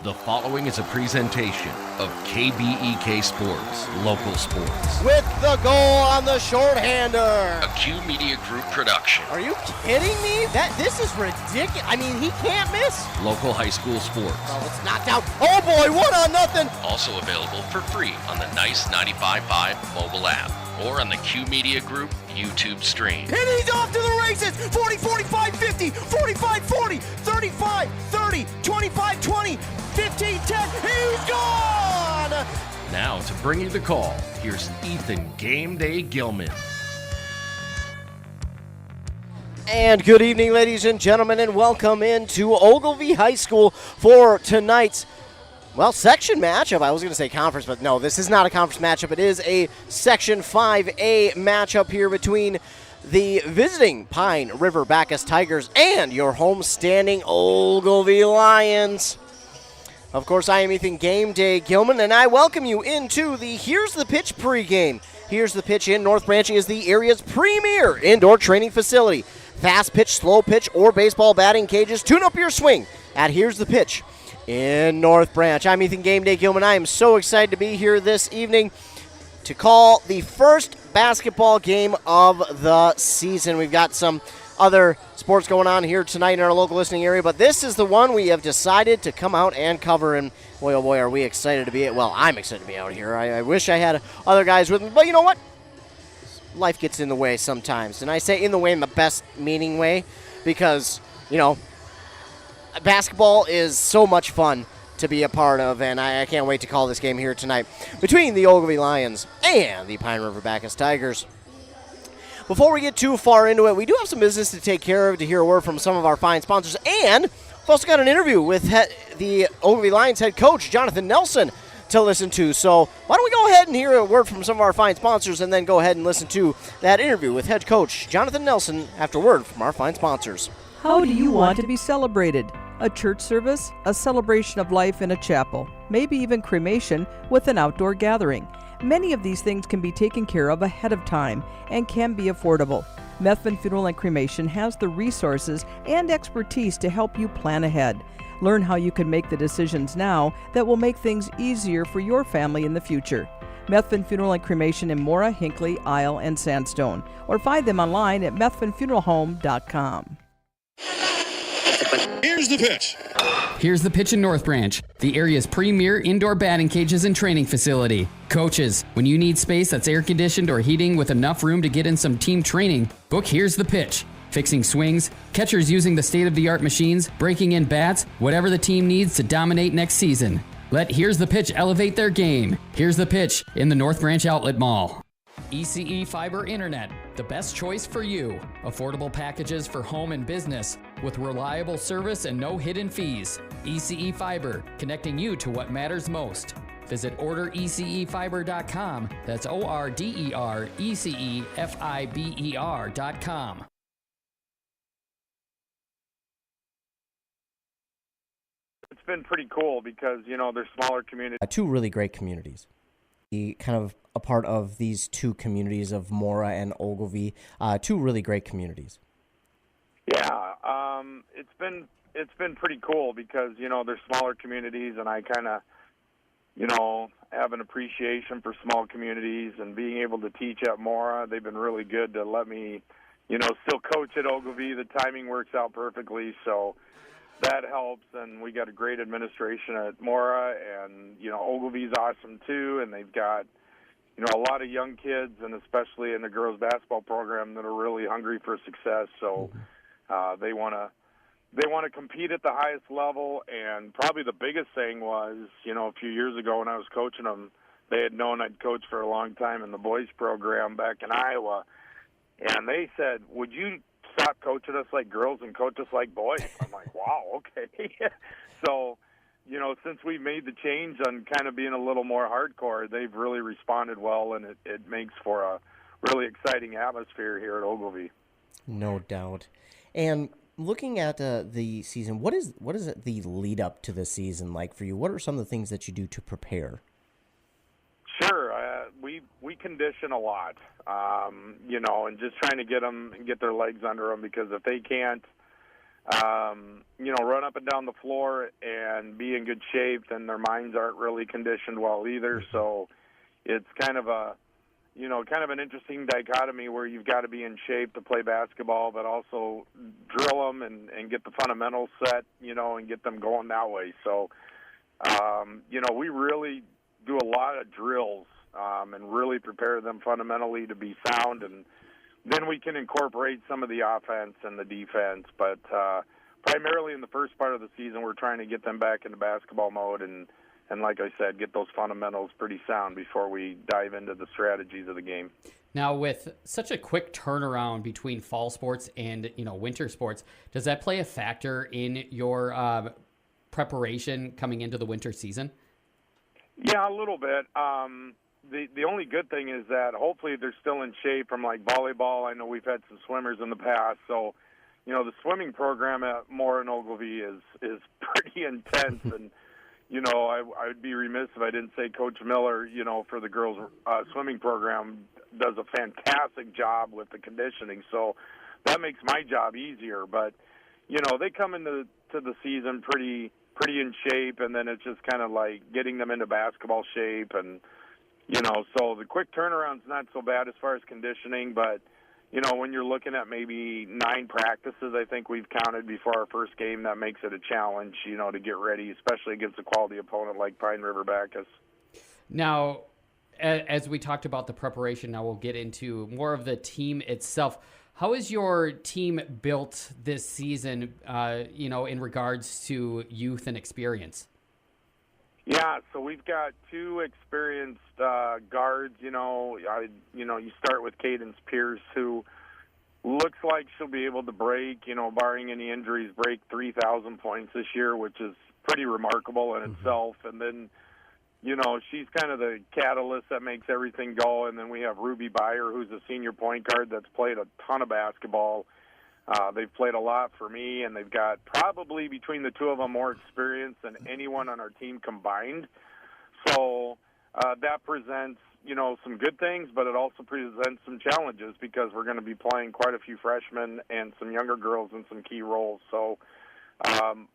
The following is a presentation of KBEK Sports, local sports. With the goal on the shorthander. A Q Media Group production. Are you kidding me? This is ridiculous. I mean, he can't miss. Local high school sports. Oh, it's knocked out. Oh boy, 1-0. Also available for free on the Nice 95.5 mobile app or on the Q Media Group YouTube stream. And he's off to the races. 40, 45, 50, 45, 40, 35, 30, 25, 20, 15, 10. He's gone! Now to bring you the call, here's Ethan Game Day Gilman. And good evening, ladies and gentlemen, and welcome into Ogilvie High School for tonight's section matchup. I was going to say conference, but no, this is not a conference matchup. It is a Section 5A matchup here between the visiting Pine River-Backus Tigers and your homestanding Ogilvie Lions. Of course, I am Ethan Game Day Gilman, and I welcome you into the Here's the Pitch pregame. Here's the Pitch in North Branch is the area's premier indoor training facility. Fast pitch, slow pitch, or baseball batting cages. Tune up your swing at Here's the Pitch in North Branch. I'm Ethan Game Day Gilman. I am so excited to be here this evening to call the first basketball game of the season. We've got some other sports going on here tonight in our local listening area, but this is the one we have decided to come out and cover, and boy, oh boy, are we excited to be it. Well, I'm excited to be out here. I wish I had other guys with me, but you know what? Life gets in the way sometimes, and I say in the way in the best meaning way because, you know, basketball is so much fun to be a part of, and I can't wait to call this game here tonight between the Ogilvie Lions and the Pine River-Backus Tigers. Before we get too far into it, we do have some business to take care of, to hear a word from some of our fine sponsors, and we've also got an interview with the Ogilvie Lions head coach, Jonathan Nelson, to listen to. So why don't we go ahead and hear a word from some of our fine sponsors and then go ahead and listen to that interview with head coach Jonathan Nelson after word from our fine sponsors. How do you want to be celebrated? A church service, a celebration of life in a chapel, maybe even cremation with an outdoor gathering. Many of these things can be taken care of ahead of time and can be affordable. Methvin Funeral and Cremation has the resources and expertise to help you plan ahead. Learn how you can make the decisions now that will make things easier for your family in the future. Methvin Funeral and Cremation in Mora, Hinckley, Isle, and Sandstone, or find them online at methvinfuneralhome.com. Here's the pitch. Here's the Pitch in North Branch, the area's premier indoor batting cages and training facility. Coaches, when you need space that's air-conditioned or heating with enough room to get in some team training, book Here's the Pitch. Fixing swings, catchers using the state-of-the-art machines, breaking in bats, whatever the team needs to dominate next season. Let Here's the Pitch elevate their game. Here's the Pitch in the North Branch Outlet Mall. ECE Fiber Internet, the best choice for you. Affordable packages for home and business with reliable service and no hidden fees. ECE Fiber, connecting you to what matters most. Visit orderecefiber.com. That's orderecefiber.com. It's been pretty cool because, you know, they're smaller communities. Two really great communities. Kind of a part of these two communities of Mora and Ogilvie, two really great communities. Yeah, it's been pretty cool because, you know, they're smaller communities, and I kind of, you know, have an appreciation for small communities and being able to teach at Mora. They've been really good to let me, you know, still coach at Ogilvie. The timing works out perfectly, so that helps, and we got a great administration at Mora, and, you know, Ogilvie's awesome too, and they've got, you know, a lot of young kids, and especially in the girls basketball program, that are really hungry for success. So they want to compete at the highest level, and probably the biggest thing was, you know, a few years ago when I was coaching them, they had known I'd coached for a long time in the boys program back in Iowa, and they said, would you stop coaching us like girls and coach us like boys? I'm like, wow, okay. So, you know, since we made the change on kind of being a little more hardcore, they've really responded well, and it makes for a really exciting atmosphere here at Ogilvie. No doubt. And looking at the season, what is the lead up to the season like for you? What are some of the things that you do to prepare? Sure. We condition a lot, you know, and just trying to get them and get their legs under them, because if they can't run up and down the floor and be in good shape, then their minds aren't really conditioned well either. So it's kind of an interesting dichotomy where you've got to be in shape to play basketball, but also drill them and get the fundamentals set, and get them going that way. So, we really do a lot of drills and really prepare them fundamentally to be sound, and then we can incorporate some of the offense and the defense. But primarily in the first part of the season, we're trying to get them back into basketball mode and like I said, get those fundamentals pretty sound before we dive into the strategies of the game. Now, with such a quick turnaround between fall sports and winter sports, does that play a factor in your preparation coming into the winter season? Yeah, a little bit. The only good thing is that hopefully they're still in shape from like volleyball. I know we've had some swimmers in the past, so the swimming program at Moore and Ogilvie is pretty intense, and I would be remiss if I didn't say Coach Miller, for the girls' swimming program, does a fantastic job with the conditioning. So that makes my job easier. But they come into the season pretty in shape, and then it's just kind of like getting them into basketball shape, and so the quick turnaround's not so bad as far as conditioning, but when you're looking at maybe 9 practices, I think we've counted before our first game, that makes it a challenge, to get ready, especially against a quality opponent like Pine River-Backus. Now, as we talked about the preparation, now we'll get into more of the team itself. How is your team built this season, in regards to youth and experience? Yeah, so we've got 2 experienced guards. You start with Cadence Pierce, who looks like she'll be able to break, barring any injuries, break 3,000 points this year, which is pretty remarkable in itself. And then, she's kind of the catalyst that makes everything go. And then we have Ruby Byer, who's a senior point guard that's played a ton of basketball. They've played a lot for me, and they've got probably between the 2 of them more experience than anyone on our team combined. So that presents, some good things, but it also presents some challenges because we're going to be playing quite a few freshmen and some younger girls in some key roles. So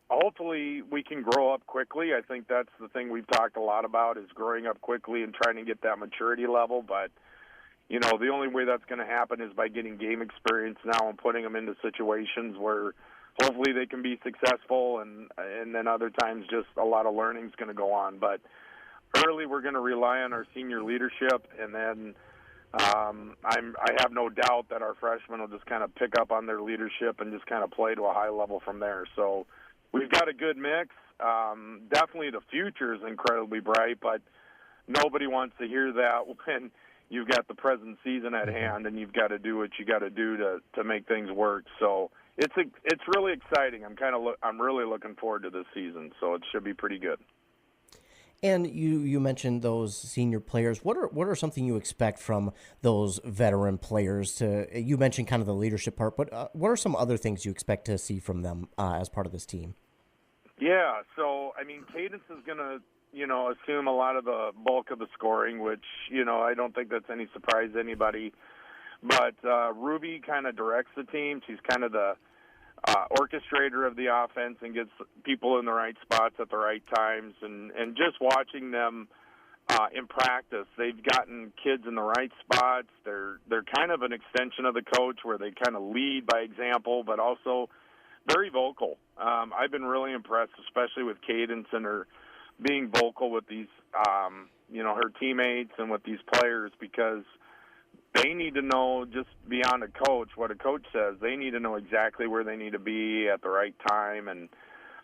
hopefully we can grow up quickly. I think that's the thing we've talked a lot about, is growing up quickly and trying to get that maturity level. But the only way that's going to happen is by getting game experience now and putting them into situations where hopefully they can be successful, and then other times just a lot of learning is going to go on. But early we're going to rely on our senior leadership, and then I have no doubt that our freshmen will just kind of pick up on their leadership and just kind of play to a high level from there. So we've got a good mix. Definitely the future is incredibly bright, but nobody wants to hear that when you've got the present season at hand, and you've got to do what you got to do to make things work. So it's really exciting. I'm really looking forward to this season. So it should be pretty good. And you mentioned those senior players. What are something you expect from those veteran players? You mentioned kind of the leadership part, but what are some other things you expect to see from them as part of this team? Yeah. So Cadence is going to assume a lot of the bulk of the scoring, which, I don't think that's any surprise to anybody. But Ruby kind of directs the team. She's kind of the orchestrator of the offense and gets people in the right spots at the right times. And just watching them in practice, they've gotten kids in the right spots. They're kind of an extension of the coach, where they kind of lead by example, but also very vocal. I've been really impressed, especially with Cadence and her being vocal with these, her teammates and with these players, because they need to know, just beyond a coach, what a coach says. They need to know exactly where they need to be at the right time and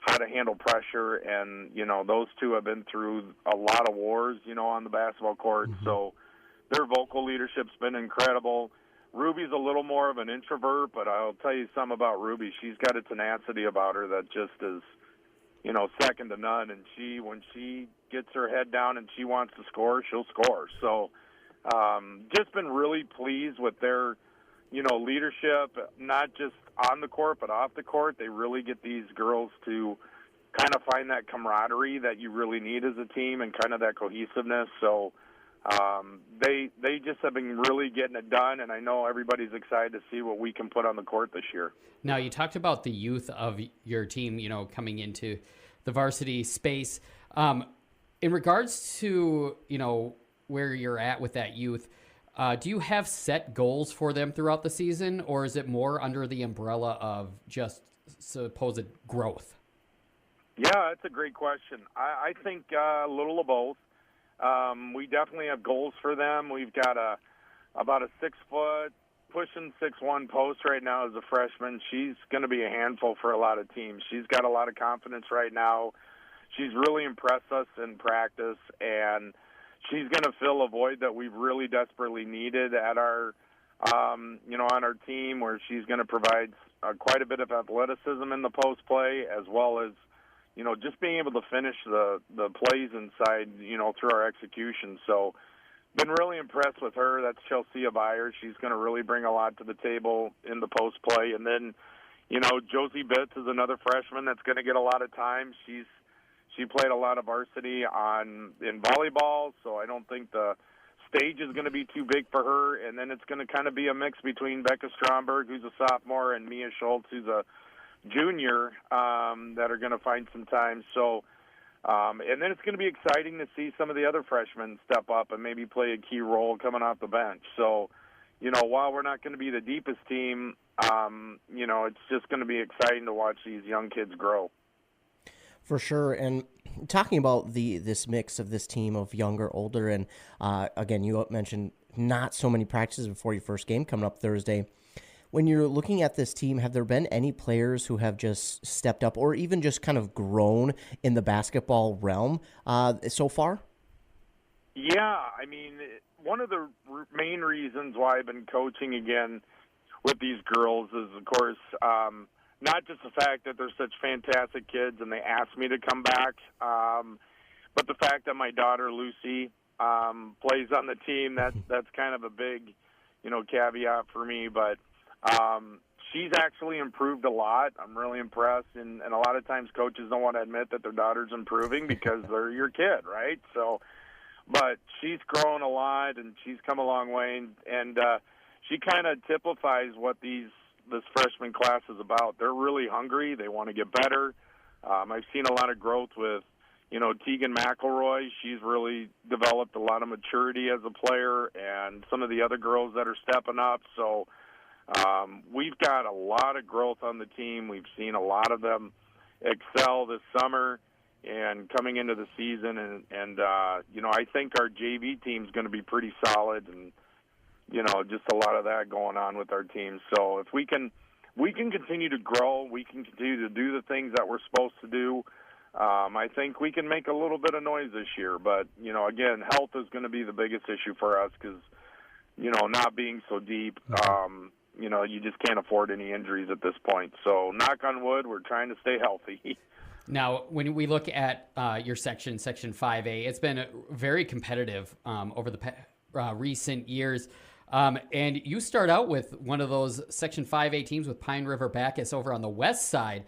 how to handle pressure. And, those 2 have been through a lot of wars, on the basketball court. Mm-hmm. So their vocal leadership's been incredible. Ruby's a little more of an introvert, but I'll tell you something about Ruby. She's got a tenacity about her that just is, second to none. And when she gets her head down and she wants to score, she'll score. So just been really pleased with their, leadership, not just on the court, but off the court. They really get these girls to kind of find that camaraderie that you really need as a team and kind of that cohesiveness. So They just have been really getting it done, and I know everybody's excited to see what we can put on the court this year. Now, you talked about the youth of your team, coming into the varsity space. In regards to, where you're at with that youth, do you have set goals for them throughout the season, or is it more under the umbrella of just supposed growth? Yeah, that's a great question. I think a little of both. We definitely have goals for them. We've got about a 6-foot, pushing 6'1" post right now as a freshman. She's going to be a handful for a lot of teams. She's got a lot of confidence right now. She's really impressed us in practice, and she's going to fill a void that we've really desperately needed at our, on our team, where she's going to provide quite a bit of athleticism in the post play, as well as, just being able to finish the plays inside, through our execution. So, been really impressed with her. That's Chelsea Byers. She's going to really bring a lot to the table in the post play. And then, Josie Bitts is another freshman that's going to get a lot of time. She played a lot of varsity in volleyball, so I don't think the stage is going to be too big for her. And then it's going to kind of be a mix between Becca Stromberg, who's a sophomore, and Mia Schultz, who's a junior, that are going to find some time. So, and then it's going to be exciting to see some of the other freshmen step up and maybe play a key role coming off the bench. So, while we're not going to be the deepest team, it's just going to be exciting to watch these young kids grow. For sure. And talking about this mix of this team of younger, older, and again, you mentioned not so many practices before your first game coming up Thursday. When you're looking at this team, have there been any players who have just stepped up or even just kind of grown in the basketball realm so far? Yeah, one of the main reasons why I've been coaching again with these girls is, of course, not just the fact that they're such fantastic kids and they asked me to come back, but the fact that my daughter Lucy plays on the team. That's kind of a big, caveat for me. But she's actually improved a lot. I'm really impressed, and a lot of times coaches don't want to admit that their daughter's improving because they're your kid, right? So, but she's grown a lot, and she's come a long way, and she kind of typifies what this freshman class is about. They're really hungry. They want to get better. I've seen a lot of growth with, Tegan McElroy. She's really developed a lot of maturity as a player, and some of the other girls that are stepping up. So we've got a lot of growth on the team. We've seen a lot of them excel this summer and coming into the season. And I think our JV team's going to be pretty solid, and just a lot of that going on with our team. So if we can continue to grow, we can continue to do the things that we're supposed to do. I think we can make a little bit of noise this year. But, again, health is going to be the biggest issue for us because, not being so deep, you just can't afford any injuries at this point. So knock on wood, we're trying to stay healthy. Now, when we look at your section 5A, it's been very competitive over the recent years. And you start out with one of those Section 5A teams with Pine River-Backus over on the west side.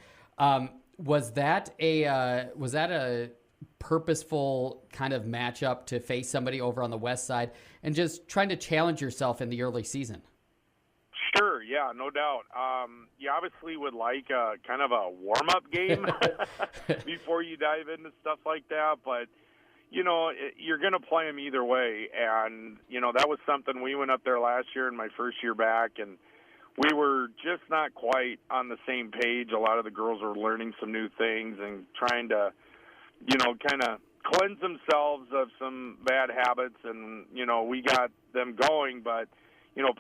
Was that a purposeful kind of matchup to face somebody over on the west side and just trying to challenge yourself in the early season? Sure, yeah, no doubt. You obviously would like kind of a warm-up game before you dive into stuff like that, but you're going to play them either way. And, that was something we went up there last year in my first year back, and we were just not quite on the same page. A lot of the girls were learning some new things and trying to, kind of cleanse themselves of some bad habits. And, we got them going. But,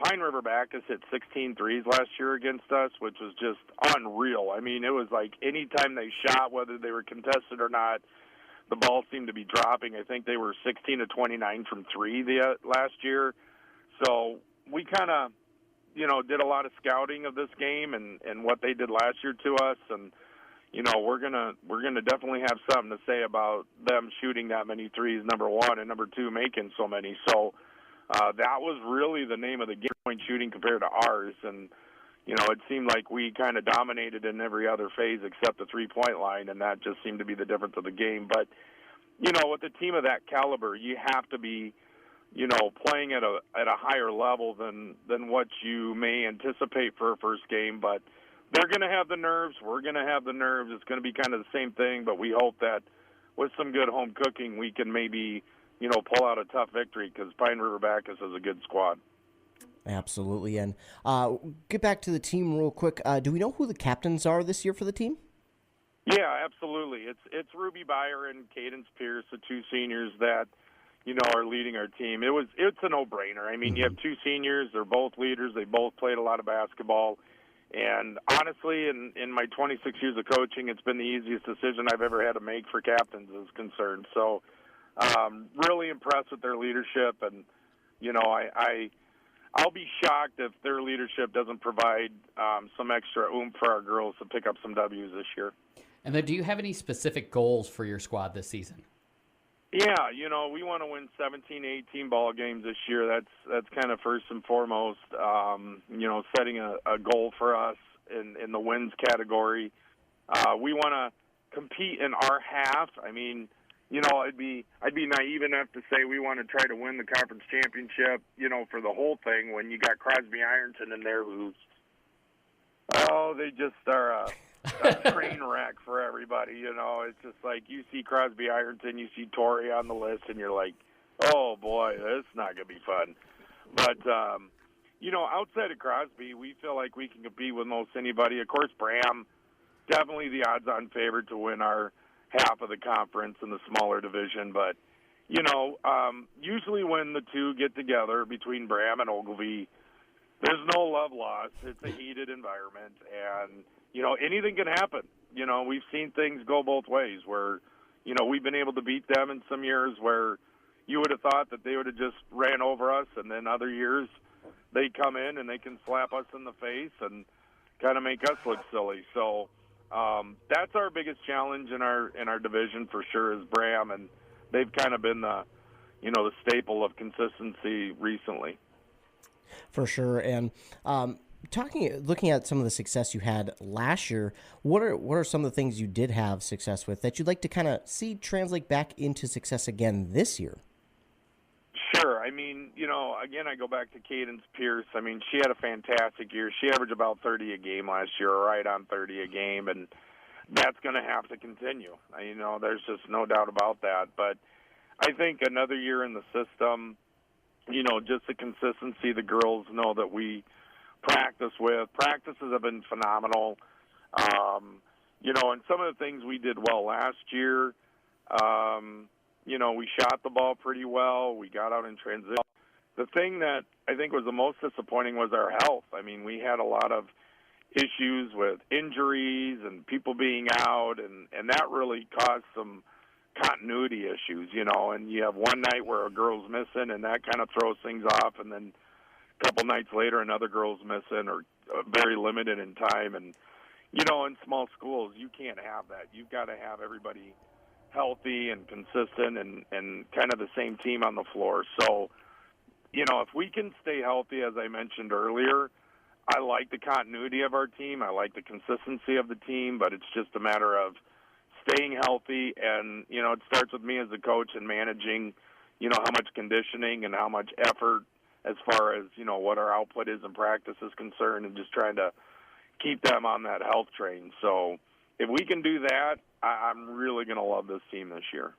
Pine River-Backus hit 16 threes last year against us, which was just unreal. It was like any time they shot, whether they were contested or not, the ball seemed to be dropping. I think they were 16 to 29 from three last year. So we kind of, did a lot of scouting of this game and what they did last year to us. And, we're gonna definitely have something to say about them shooting that many threes, number one, and number two, making so many. So that was really the name of the game, point shooting compared to ours. And, it seemed like we kind of dominated in every other phase except the three-point line, and that just seemed to be the difference of the game. But, with a team of that caliber, you have to be playing at a higher level than what you may anticipate for a first game. But they're going to have the nerves. We're going to have the nerves. It's going to be kind of the same thing, but we hope that with some good home cooking, we can maybe, pull out a tough victory because Pine River-Backus is a good squad. Absolutely. And get back to the team real quick. Do we know who the captains are this year for the team? Yeah, absolutely. It's Ruby Beyer and Cadence Pierce, the two seniors that are leading our team. It's a no-brainer. I mean, you have two seniors. They're both leaders. They both played a lot of basketball. And honestly, in my 26 years of coaching, it's been the easiest decision I've ever had to make for captains is concerned. So really impressed with their leadership. And, I'll be shocked if their leadership doesn't provide some extra oomph for our girls to pick up some W's this year. And then do you have any specific goals for your squad this season? Yeah, we want to win 17, 18 ball games this year. That's kind of first and foremost, setting a goal for us in the wins category. We want to compete in our half. I mean, I'd be naive enough to say we want to try to win the conference championship, for the whole thing when you got Crosby Ironton in there who's, they just are a train wreck for everybody, It's just like you see Crosby Ironton, you see Torrey on the list, and you're like, oh, boy, this is not going to be fun. But, outside of Crosby, we feel like we can compete with most anybody. Of course, Bram, definitely the odds-on favorite to win our half of the conference in the smaller division. But, usually when the two get together between Bram and Ogilvie, there's no love lost. It's a heated environment, and anything can happen. We've seen things go both ways where, we've been able to beat them in some years where you would have thought that they would have just ran over us, and then other years they come in and they can slap us in the face and kind of make us look silly. So that's our biggest challenge in our division for sure is Bram, and they've kind of been the staple of consistency recently. For sure. And looking at some of the success you had last year, what are some of the things you did have success with that you'd like to kind of see translate back into success again this year? Sure. I mean, again, I go back to Cadence Pierce. I mean, she had a fantastic year. She averaged about 30 a game last year, right on 30 a game, and that's going to have to continue. There's just no doubt about that. But I think another year in the system, just the consistency the girls know that we practice with. Practices have been phenomenal. And some of the things we did well last year, we shot the ball pretty well. We got out in transition. The thing that I think was the most disappointing was our health. I mean, we had a lot of issues with injuries and people being out, and that really caused some continuity issues, and you have one night where a girl's missing, and that kind of throws things off, and then a couple nights later another girl's missing or very limited in time. And, in small schools, you can't have that. You've got to have everybody healthy and consistent and kind of the same team on the floor. So, if we can stay healthy, as I mentioned earlier, I like the continuity of our team. I like the consistency of the team, but it's just a matter of staying healthy. And, it starts with me as a coach and managing, how much conditioning and how much effort as far as, what our output is in practice is concerned, and just trying to keep them on that health train. So if we can do that, I'm really going to love this team this year.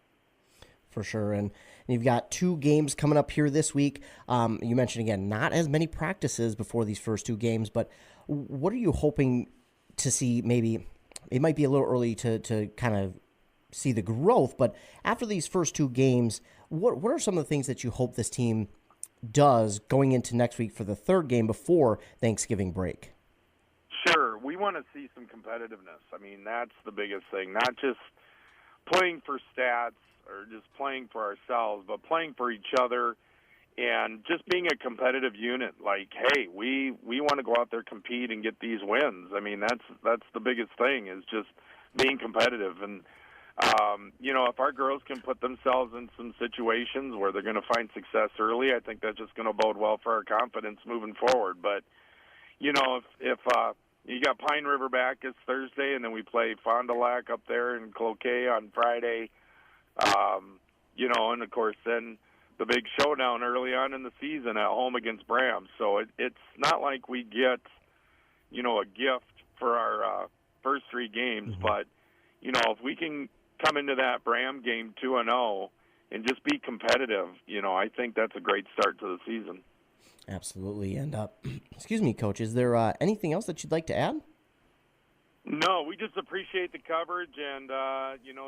For sure. And you've got 2 games coming up here this week. You mentioned, again, not as many practices before these first 2 games, but what are you hoping to see? Maybe it might be a little early to kind of see the growth, but after these first 2 games, what are some of the things that you hope this team does going into next week for the 3rd game before Thanksgiving break? Sure. We want to see some competitiveness. I mean, that's the biggest thing, not just playing for stats or just playing for ourselves, but playing for each other and just being a competitive unit. Like, hey, we want to go out there, compete, and get these wins. I mean, that's the biggest thing is just being competitive. And, if our girls can put themselves in some situations where they're going to find success early, I think that's just going to bode well for our confidence moving forward. But, if you got Pine River-Backus Thursday, and then we play Fond du Lac up there in Cloquet on Friday, and of course then the big showdown early on in the season at home against Bram. So it's not like we get, a gift for our first 3 games. Mm-hmm. But, if we can come into that Bram game 2-0 and just be competitive, I think that's a great start to the season. Absolutely. And, excuse me, Coach, is there anything else that you'd like to add? No, we just appreciate the coverage, and,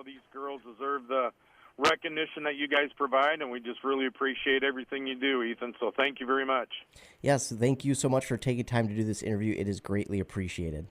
these girls deserve the recognition that you guys provide, and we just really appreciate everything you do, Ethan. So thank you very much. Yes, thank you so much for taking time to do this interview. It is greatly appreciated.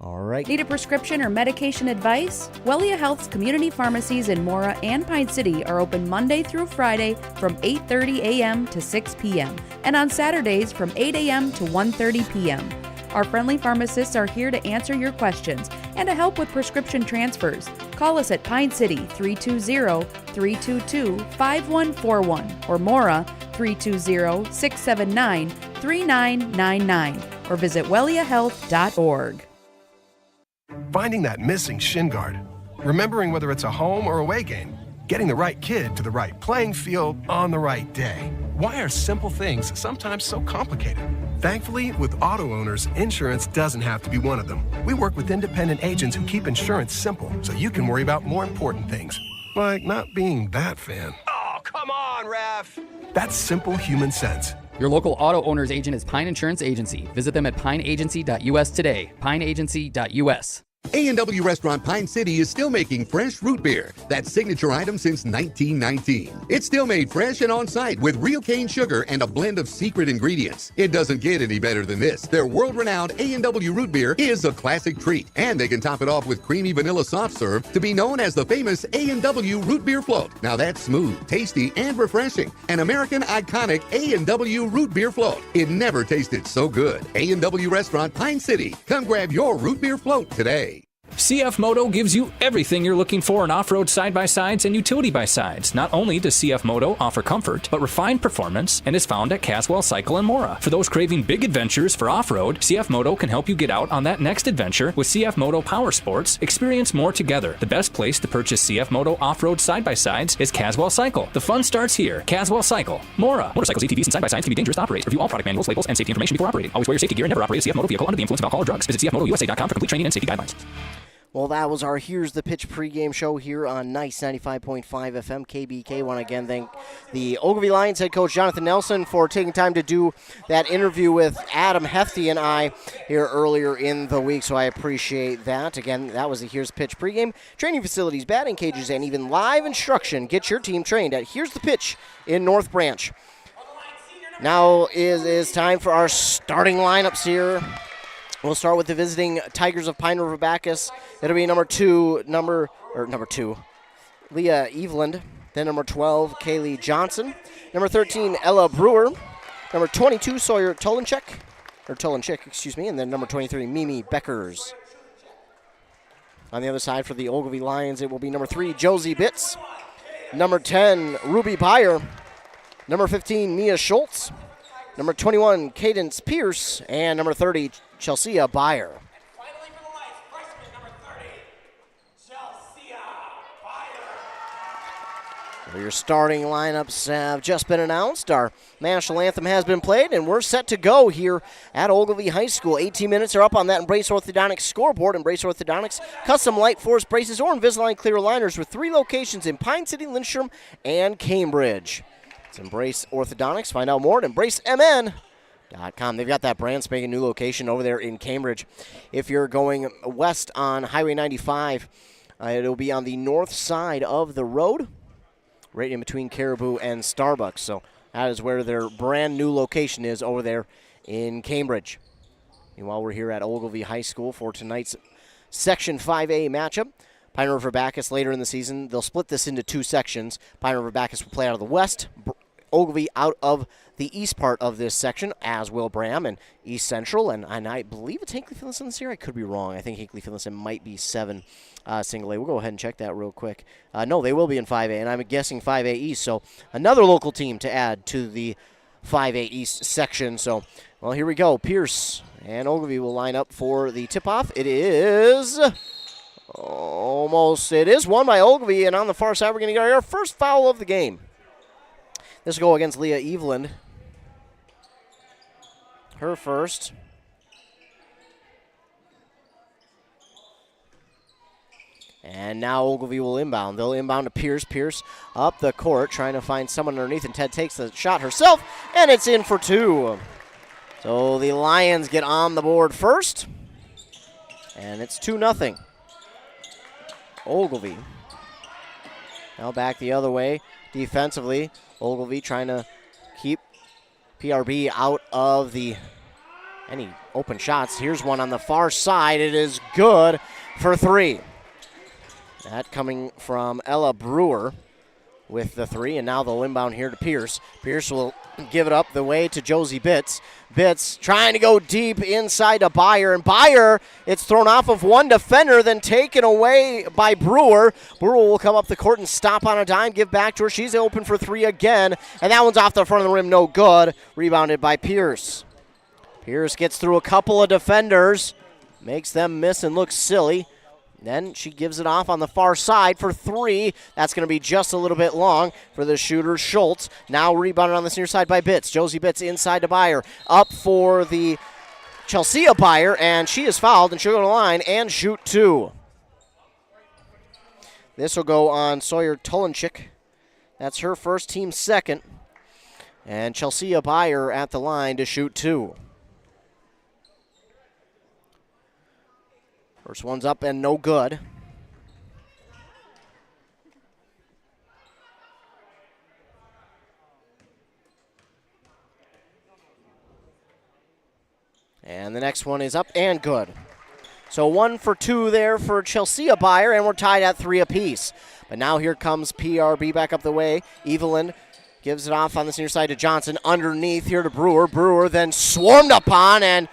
All right. Need a prescription or medication advice? Wellia Health's community pharmacies in Mora and Pine City are open Monday through Friday from 8:30 a.m. to 6 p.m. and on Saturdays from 8 a.m. to 1:30 p.m. Our friendly pharmacists are here to answer your questions and to help with prescription transfers. Call us at Pine City 320-322-5141 or Mora 320-679-3999 or visit welliahealth.org. Finding that missing shin guard, remembering whether it's a home or away game, getting the right kid to the right playing field on the right day. Why are simple things sometimes so complicated? Thankfully, with auto owners, insurance doesn't have to be one of them. We work with independent agents who keep insurance simple so you can worry about more important things, like not being that fan. Oh, come on, ref! That's simple human sense. Your local auto owner's agent is Pine Insurance Agency. Visit them at pineagency.us today. pineagency.us. A&W Restaurant Pine City is still making fresh root beer, that signature item since 1919. It's still made fresh and on-site with real cane sugar and a blend of secret ingredients. It doesn't get any better than this. Their world-renowned A&W root beer is a classic treat, and they can top it off with creamy vanilla soft serve to be known as the famous A&W root beer float. Now that's smooth, tasty, and refreshing. An American iconic A&W root beer float. It never tasted so good. A&W Restaurant Pine City. Come grab your root beer float today. CF Moto gives you everything you're looking for in off-road side-by-sides and utility by-sides. Not only does CF Moto offer comfort, but refined performance, and is found at Caswell Cycle in Mora. For those craving big adventures for off-road, CF Moto can help you get out on that next adventure with CF Moto Power Sports. Experience more together. The best place to purchase CF Moto off-road side-by-sides is Caswell Cycle. The fun starts here. Caswell Cycle, Mora. Motorcycles, ATVs, and side-by-sides can be dangerous to operate. Review all product manuals, labels, and safety information before operating. Always wear your safety gear and never operate a CF Moto vehicle under the influence of alcohol or drugs. Visit cfmotousa.com for complete training and safety guidelines. Well, that was our Here's the Pitch pregame show here on Nice 95.5 FM KBK. Want to again thank the Ogilvie Lions head coach Jonathan Nelson for taking time to do that interview with Adam Hefty and I here earlier in the week, so I appreciate that. Again, that was the Here's the Pitch pregame. Training facilities, batting cages, and even live instruction. Get your team trained at Here's the Pitch in North Branch. Now is time for our starting lineups here. We'll start with the visiting Tigers of Pine River-Backus. It'll be number two, Leah Eveland. Then number 12, Kaylee Johnson. Number 13, Ella Brewer. Number 22, Sawyer Tolenchik. And then number 23, Mimi Beckers. On the other side for the Ogilvie Lions, it will be number 3, Josie Bitts. Number 10, Ruby Byer. Number 15, Mia Schultz. Number 21, Cadence Pierce. And number 30, Chelsea Byer. Finally for the Lions, freshman number 30, Chelsea Byer. Well, your starting lineups have just been announced. Our national anthem has been played, and we're set to go here at Ogilvie High School. 18 minutes are up on that Embrace Orthodontics scoreboard. Embrace Orthodontics, custom light force braces or Invisalign clear aligners with 3 locations in Pine City, Lindstrom, and Cambridge. It's Embrace Orthodontics. Find out more at embracemn.com. They've got that brand spanking new location over there in Cambridge. If you're going west on Highway 95, it'll be on the north side of the road, right in between Caribou and Starbucks. So that is where their brand new location is over there in Cambridge. Meanwhile, we're here at Ogilvie High School for tonight's Section 5A matchup. Pine River-Backus later in the season, they'll split this into 2 sections. Pine River-Backus will play out of the west, Ogilvie out of the east part of this section, as will Bram and East Central. And I believe it's Hinkley-Finlayson this year. I could be wrong. I think Hinkley-Finlayson might be 7 single A. We'll go ahead and check that real quick. No, they will be in 5A, and I'm guessing 5A East. So another local team to add to the 5A East section. So, well, here we go. Pierce and Ogilvie will line up for the tip-off. It is almost. It is won by Ogilvie, and on the far side, we're going to get our first foul of the game. This will go against Leah Eveland. Her first. And now Ogilvie will inbound. They'll inbound to Pierce. Pierce up the court, trying to find someone underneath, and Ted takes the shot herself, and it's in for two. So the Lions get on the board first, and it's 2-0. Ogilvie. Now back the other way defensively. Ogilvie trying to keep PRB out of any open shots. Here's one on the far side. It is good for three. That coming from Ella Brewer with the three, and now they'll inbound here to Pierce. Pierce will give it up the way to Josie Bitts. Bitts trying to go deep inside to Byer, and Byer, it's thrown off of one defender, then taken away by Brewer. Brewer will come up the court and stop on a dime, give back to her. She's open for three again, and that one's off the front of the rim, no good. Rebounded by Pierce. Pierce gets through a couple of defenders, makes them miss and look silly. Then she gives it off on the far side for three. That's going to be just a little bit long for the shooter, Schultz. Now rebounded on this near side by Bitts. Josie Bitts inside to Byer. Up for the Chelsea Byer, and she is fouled, and she'll go to the line and shoot two. This will go on Sawyer Tulenchik. That's her first, team second. And Chelsea Byer at the line to shoot two. First one's up and no good. And the next one is up and good. So 1 for 2 there for Chelsea Byer, and we're tied at 3 apiece. But now here comes PRB back up the way. Evelyn gives it off on this near side to Johnson. Underneath here to Brewer. Brewer then swarmed upon, and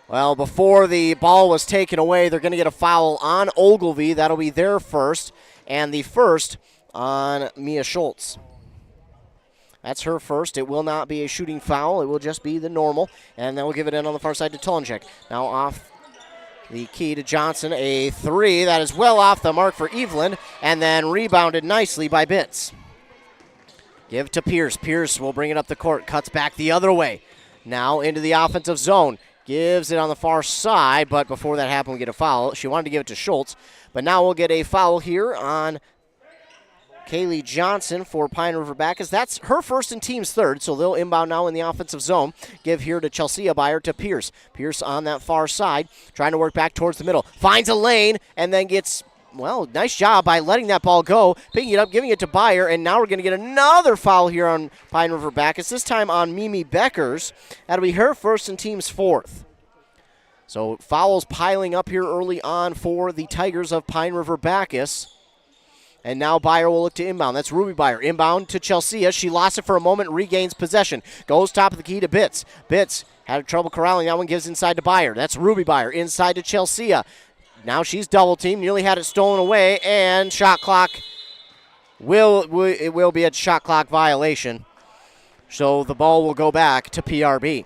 well, before the ball was taken away, they're going to get a foul on Ogilvie. That'll be their first, and the first on Mia Schultz. That's her first. It will not be a shooting foul. It will just be the normal, and then we'll give it in on the far side to Tulenchik. Now off the key to Johnson. A three that is well off the mark for Evelyn, and then rebounded nicely by Bitts. Give to Pierce. Pierce will bring it up the court. Cuts back the other way. Now into the offensive zone. Gives it on the far side, but before that happened, we get a foul. She wanted to give it to Schultz, but now we'll get a foul here on Kaylee Johnson for Pine River-Backus. That's her first and team's third, so they'll inbound now in the offensive zone. Give here to Chelsea Byer to Pierce. Pierce on that far side, trying to work back towards the middle. Finds a lane, and then gets, well, nice job by letting that ball go, picking it up, giving it to Byer, and now we're going to get another foul here on Pine River-Backus, this time on Mimi Beckers. That'll be her first and team's fourth. So fouls piling up here early on for the Tigers of Pine River-Backus. And now Byer will look to inbound. That's Ruby Byer. Inbound to Chelsea. She lost it for a moment, regains possession. Goes top of the key to Bitts. Bitts had trouble corralling. That one gives inside to Byer. That's Ruby Byer inside to Chelsea. Now she's double teamed, nearly had it stolen away, and shot clock it will be a shot clock violation. So the ball will go back to PRB.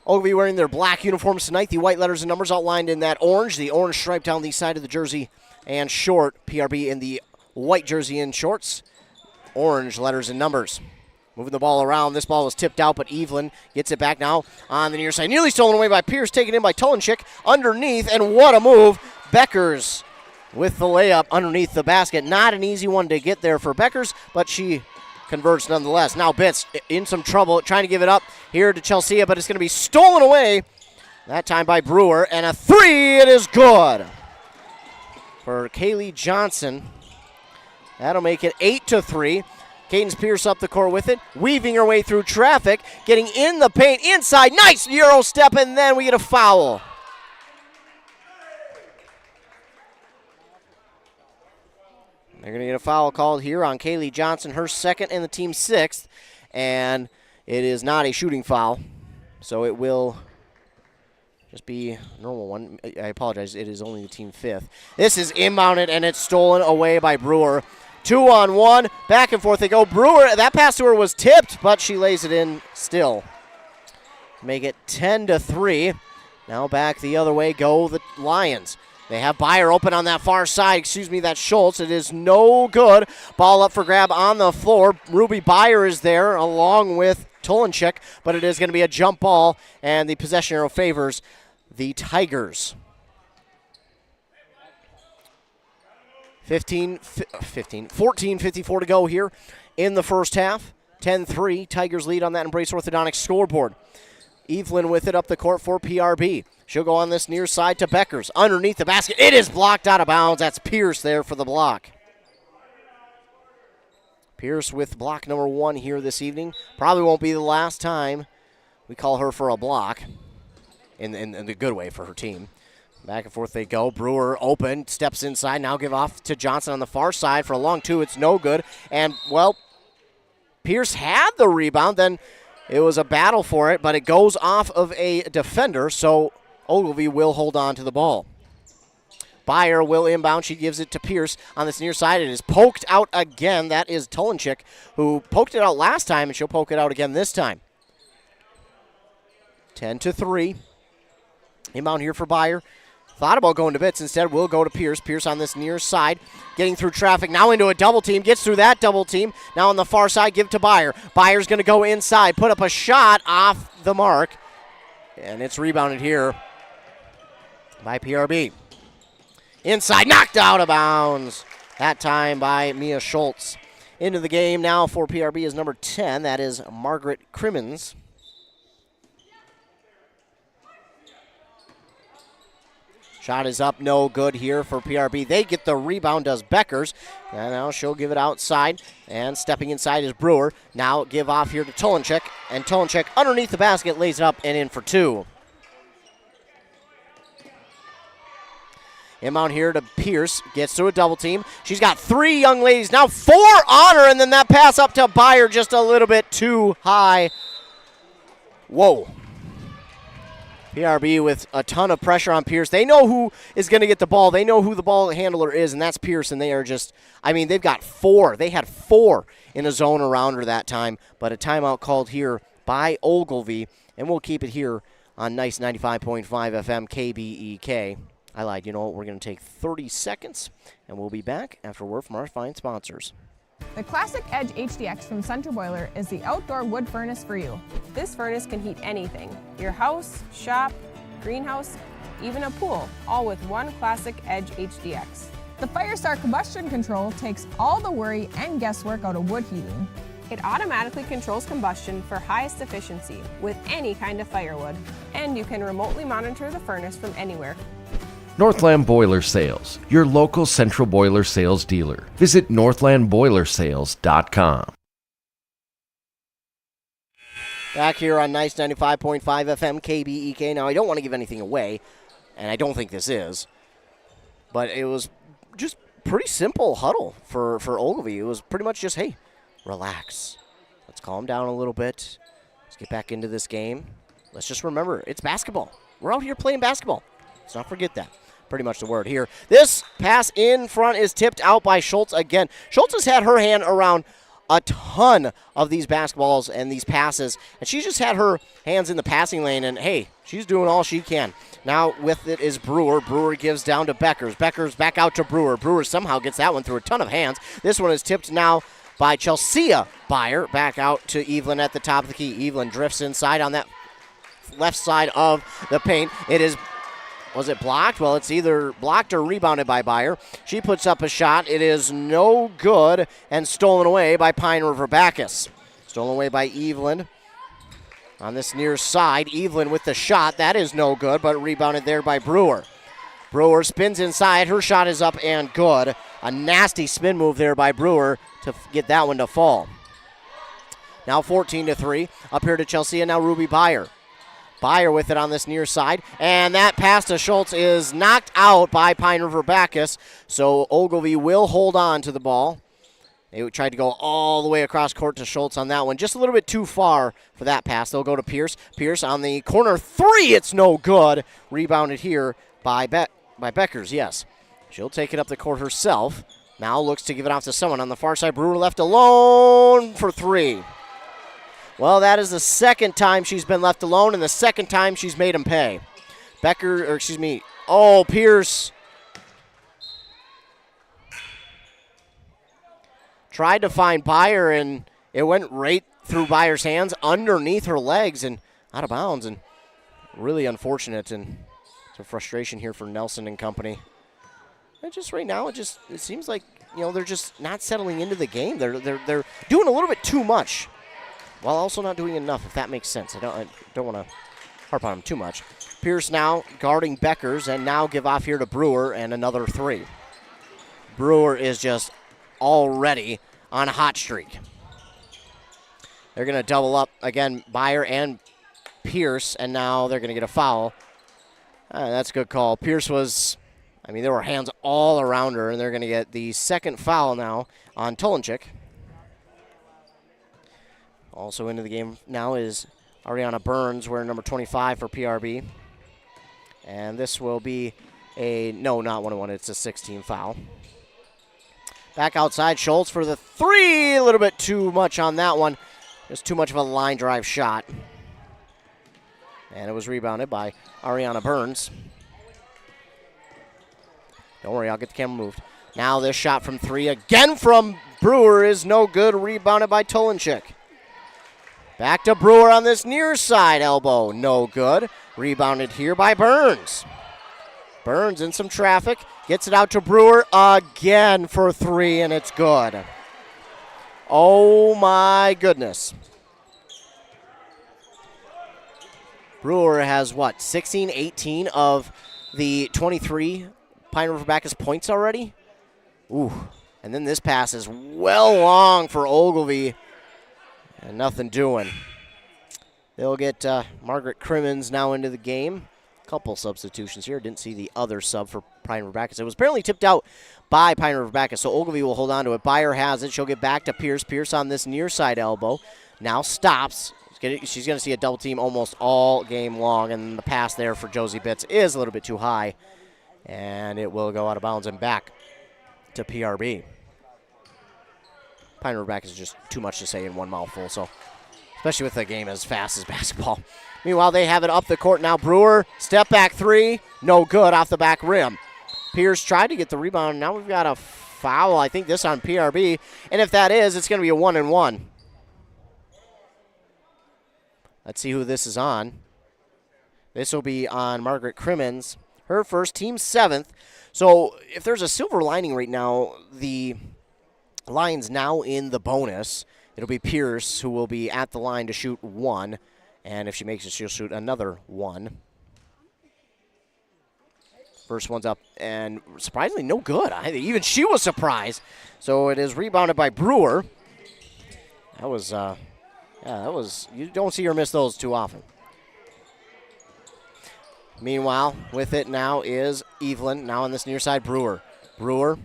Ogilvie wearing their black uniforms tonight, the white letters and numbers outlined in that orange, the orange stripe down the side of the jersey and short. PRB in the white jersey and shorts, orange letters and numbers. Moving the ball around. This ball was tipped out, but Evelyn gets it back now on the near side. Nearly stolen away by Pierce, taken in by Tulenchik underneath, and what a move. Beckers with the layup underneath the basket. Not an easy one to get there for Beckers, but she converts nonetheless. Now Bitts in some trouble, trying to give it up here to Chelsea, but it's going to be stolen away, that time by Brewer, and a three, it is good for Kaylee Johnson. That'll make it 8-3. Cadence Pierce up the court with it, weaving her way through traffic, getting in the paint, inside, nice Euro step, and then we get a foul. They're going to get a foul called here on Kaylee Johnson, her second and the team's sixth, and it is not a shooting foul, so it will just be a normal one. I apologize, it is only the team fifth. This is inbounded, and it's stolen away by Brewer. 2-on-1, back and forth they go. Brewer, that pass to her was tipped, but she lays it in still. Make it 10-3. Now back the other way go the Lions. They have Byer open on that far side. That's Schultz. It is no good. Ball up for grab on the floor. Ruby Byer is there along with Tolenchik, but it is going to be a jump ball, and the possession arrow favors the Tigers. 14:54 to go here in the first half. 10-3. Tigers lead on that Embrace Orthodontics scoreboard. Evelyn with it up the court for PRB. She'll go on this near side to Beckers. Underneath the basket. It is blocked out of bounds. That's Pierce there for the block. Pierce with block number 1 here this evening. Probably won't be the last time we call her for a block in the good way for her team. Back and forth they go. Brewer open, steps inside. Now give off to Johnson on the far side for a long 2. It's no good. And, well, Pierce had the rebound. Then it was a battle for it, but it goes off of a defender, so Ogilvie will hold on to the ball. Byer will inbound. She gives it to Pierce on this near side. It is poked out again. That is Tolenchik, who poked it out last time, and she'll poke it out again this time. 10-3. Inbound here for Byer. Thought about going to Bitts. Instead, will go to Pierce. Pierce on this near side. Getting through traffic. Now into a double team. Gets through that double team. Now on the far side, give to Byer. Byer's going to go inside. Put up a shot off the mark. And it's rebounded here by PRB. Inside. Knocked out of bounds. That time by Mia Schultz. Into the game now for PRB is number 10. That is Margaret Crimmins. Shot is up, no good here for PRB. They get the rebound, does Beckers. And now she'll give it outside. And stepping inside is Brewer. Now give off here to Tolenchik. And Tolenchik underneath the basket lays it up and in for 2. Inbound here to Pierce. Gets through a double team. She's got 3 young ladies. Now 4 on her. And then that pass up to Byer just a little bit too high. Whoa. PRB with a ton of pressure on Pierce. They know who is going to get the ball. They know who the ball handler is, and that's Pierce. And they are just, they've got 4. They had 4 in a zone around her that time. But a timeout called here by Ogilvie. And we'll keep it here on nice 95.5 FM KBEK. I lied. You know what? We're going to take 30 seconds, and we'll be back after a word from our fine sponsors. The Classic Edge HDX from Central Boiler is the outdoor wood furnace for you. This furnace can heat anything, your house, shop, greenhouse, even a pool, all with one Classic Edge HDX. The Firestar combustion control takes all the worry and guesswork out of wood heating. It automatically controls combustion for highest efficiency with any kind of firewood, and you can remotely monitor the furnace from anywhere. Northland Boiler Sales, your local Central Boiler sales dealer. Visit northlandboilersales.com. Back here on nice 95.5 FM KBEK. Now, I don't want to give anything away, and I don't think this is, but it was just pretty simple huddle for Ogilvie. It was pretty much just, hey, relax. Let's calm down a little bit. Let's get back into this game. Let's just remember, it's basketball. We're out here playing basketball. Let's not forget that. Pretty much the word here. This pass in front is tipped out by Schultz again. Schultz has had her hand around a ton of these basketballs and these passes, and she just had her hands in the passing lane, and hey, she's doing all she can. Now with it is Brewer. Brewer gives down to Beckers. Beckers back out to Brewer. Brewer somehow gets that one through a ton of hands. This one is tipped now by Chelsea Byer. Back out to Evelyn at the top of the key. Evelyn drifts inside on that left side of the paint. It is... Was it blocked? Well, it's either blocked or rebounded by Byer. She puts up a shot. It is no good and stolen away by Pine River-Backus. Stolen away by Evelyn. On this near side, Evelyn with the shot. That is no good, but rebounded there by Brewer. Brewer spins inside. Her shot is up and good. A nasty spin move there by Brewer to get that one to fall. Now 14-3. Up here to Chelsea, and now Ruby Byer. Byer with it on this near side, and that pass to Schultz is knocked out by Pine River-Backus, so Ogilvie will hold on to the ball. They tried to go all the way across court to Schultz on that one, just a little bit too far for that pass. They'll go to Pierce. Pierce on the corner 3, it's no good. Rebounded here by Beckers, yes. She'll take it up the court herself. Now looks to give it off to someone on the far side. Brewer left alone for 3. Well, that is the second time she's been left alone and the second time she's made him pay. Pierce tried to find Beyer, and it went right through Beyer's hands, underneath her legs, and out of bounds. And really unfortunate, and some frustration here for Nelson and company. And just right now, it seems like, they're just not settling into the game. They're doing a little bit too much, while also not doing enough, if that makes sense. I don't want to harp on them too much. Pierce now guarding Beckers, and now give off here to Brewer, and another 3. Brewer is just already on a hot streak. They're going to double up again, Beyer and Pierce, and now they're going to get a foul. That's a good call. Pierce there were hands all around her, and they're going to get the second foul now on Tolenchik. Also into the game now is Ariana Burns, wearing number 25 for PRB. And this will be not 1-1, it's a 16 foul. Back outside, Schultz for the 3. A little bit too much on that one. Just too much of a line drive shot. And it was rebounded by Ariana Burns. Don't worry, I'll get the camera moved. Now this shot from 3 again from Brewer is no good. Rebounded by Tolenchik. Back to Brewer on this near side elbow. No good. Rebounded here by Burns. Burns in some traffic. Gets it out to Brewer again for 3, and it's good. Oh, my goodness. Brewer has, 16, 18 of the 23 Pine River-Backus points already? Ooh. And then this pass is well long for Ogilvie. And nothing doing. They'll get Margaret Crimmins now into the game. Couple substitutions here. Didn't see the other sub for Pine River-Backus. It was apparently tipped out by Pine River-Backus, so Ogilvie will hold on to it. Beyer has it. She'll get back to Pierce. Pierce on this near side elbow. Now stops. She's going to see a double team almost all game long, and the pass there for Josie Bitts is a little bit too high, and it will go out of bounds and back to PRB. Pine River-Backus is just too much to say in one mouthful, so especially with the game as fast as basketball. Meanwhile, they have it up the court now. Brewer, step back 3, no good off the back rim. Pierce tried to get the rebound. Now we've got a foul, I think this on PRB, and if that is, it's going to be a 1-and-1. Let's see who this is on. This will be on Margaret Crimmins. Her first, team 7th. So if there's a silver lining right now, the line's now in the bonus. It'll be Pierce who will be at the line to shoot 1. And if she makes it, she'll shoot another 1. First one's up, and surprisingly no good. Even she was surprised. So it is rebounded by Brewer. That was, you don't see her miss those too often. Meanwhile, with it now is Evelyn, now on this near side, Brewer. Brewer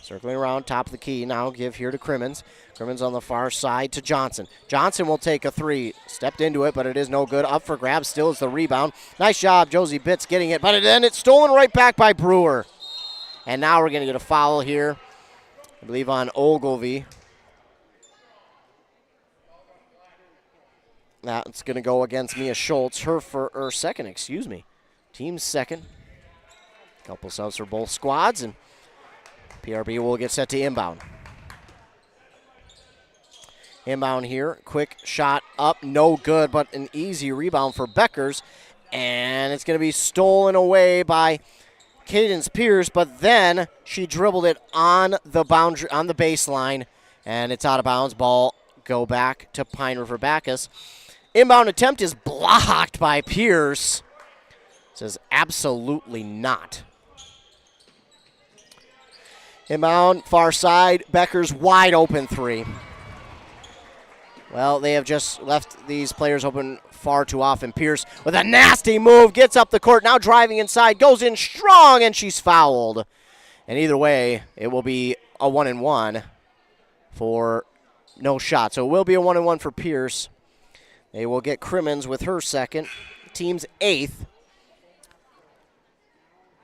circling around, top of the key, now give here to Crimmins. Crimmins on the far side to Johnson. Johnson will take a 3. Stepped into it, but it is no good. Up for grabs, still is the rebound. Nice job, Josie Bitts getting it, but then it's stolen right back by Brewer. And now we're going to get a foul here, I believe on Ogilvie. That's going to go against Mia Schultz, her second, Team's second. Couple subs for both squads, and PRB will get set to inbound. Inbound here, quick shot up, no good, but an easy rebound for Beckers. And it's going to be stolen away by Cadence Pierce, but then she dribbled it on the boundary, on the baseline, and it's out of bounds. Ball go back to Pine River-Backus. Inbound attempt is blocked by Pierce. Says absolutely not. Inbound, far side, Becker's wide open 3. Well, they have just left these players open far too often. Pierce with a nasty move, gets up the court, now driving inside, goes in strong, and she's fouled. And either way, it will be a 1-and-1 for no shot. So it will be a 1-and-1 for Pierce. They will get Crimmins with her second. Team's 8th.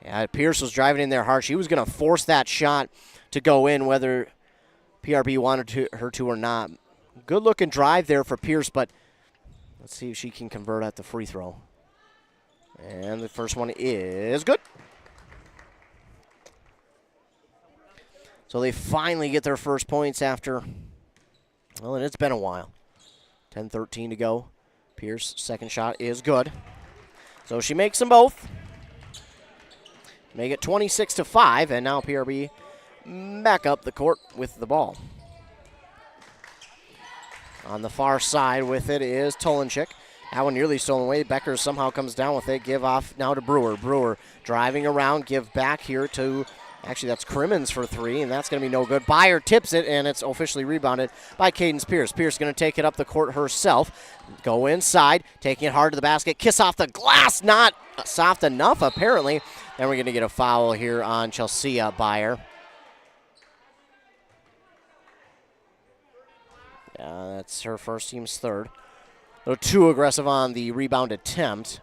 Yeah, Pierce was driving in there hard. She was going to force that shot to go in, whether PRB wanted her to or not. Good-looking drive there for Pierce, but let's see if she can convert at the free throw. And the first one is good. So So they finally get their first points after, well, and it's been a while. 10-13 to go. Pierce, second shot is good. So she makes them both. Make it 26-5, and now PRB back up the court with the ball. On the far side with it is Tolenchik. That one nearly stolen away. Becker somehow comes down with it. Give off now to Brewer. Brewer driving around. Give back here to, actually that's Crimmins for three, and that's going to be no good. Byer tips it, and it's officially rebounded by Cadence Pierce. Pierce going to take it up the court herself. Go inside, taking it hard to the basket. Kiss off the glass, not soft enough apparently. Then we're going to get a foul here on Chelsea Byer. Yeah, that's her first, team's third. A little too aggressive on the rebound attempt.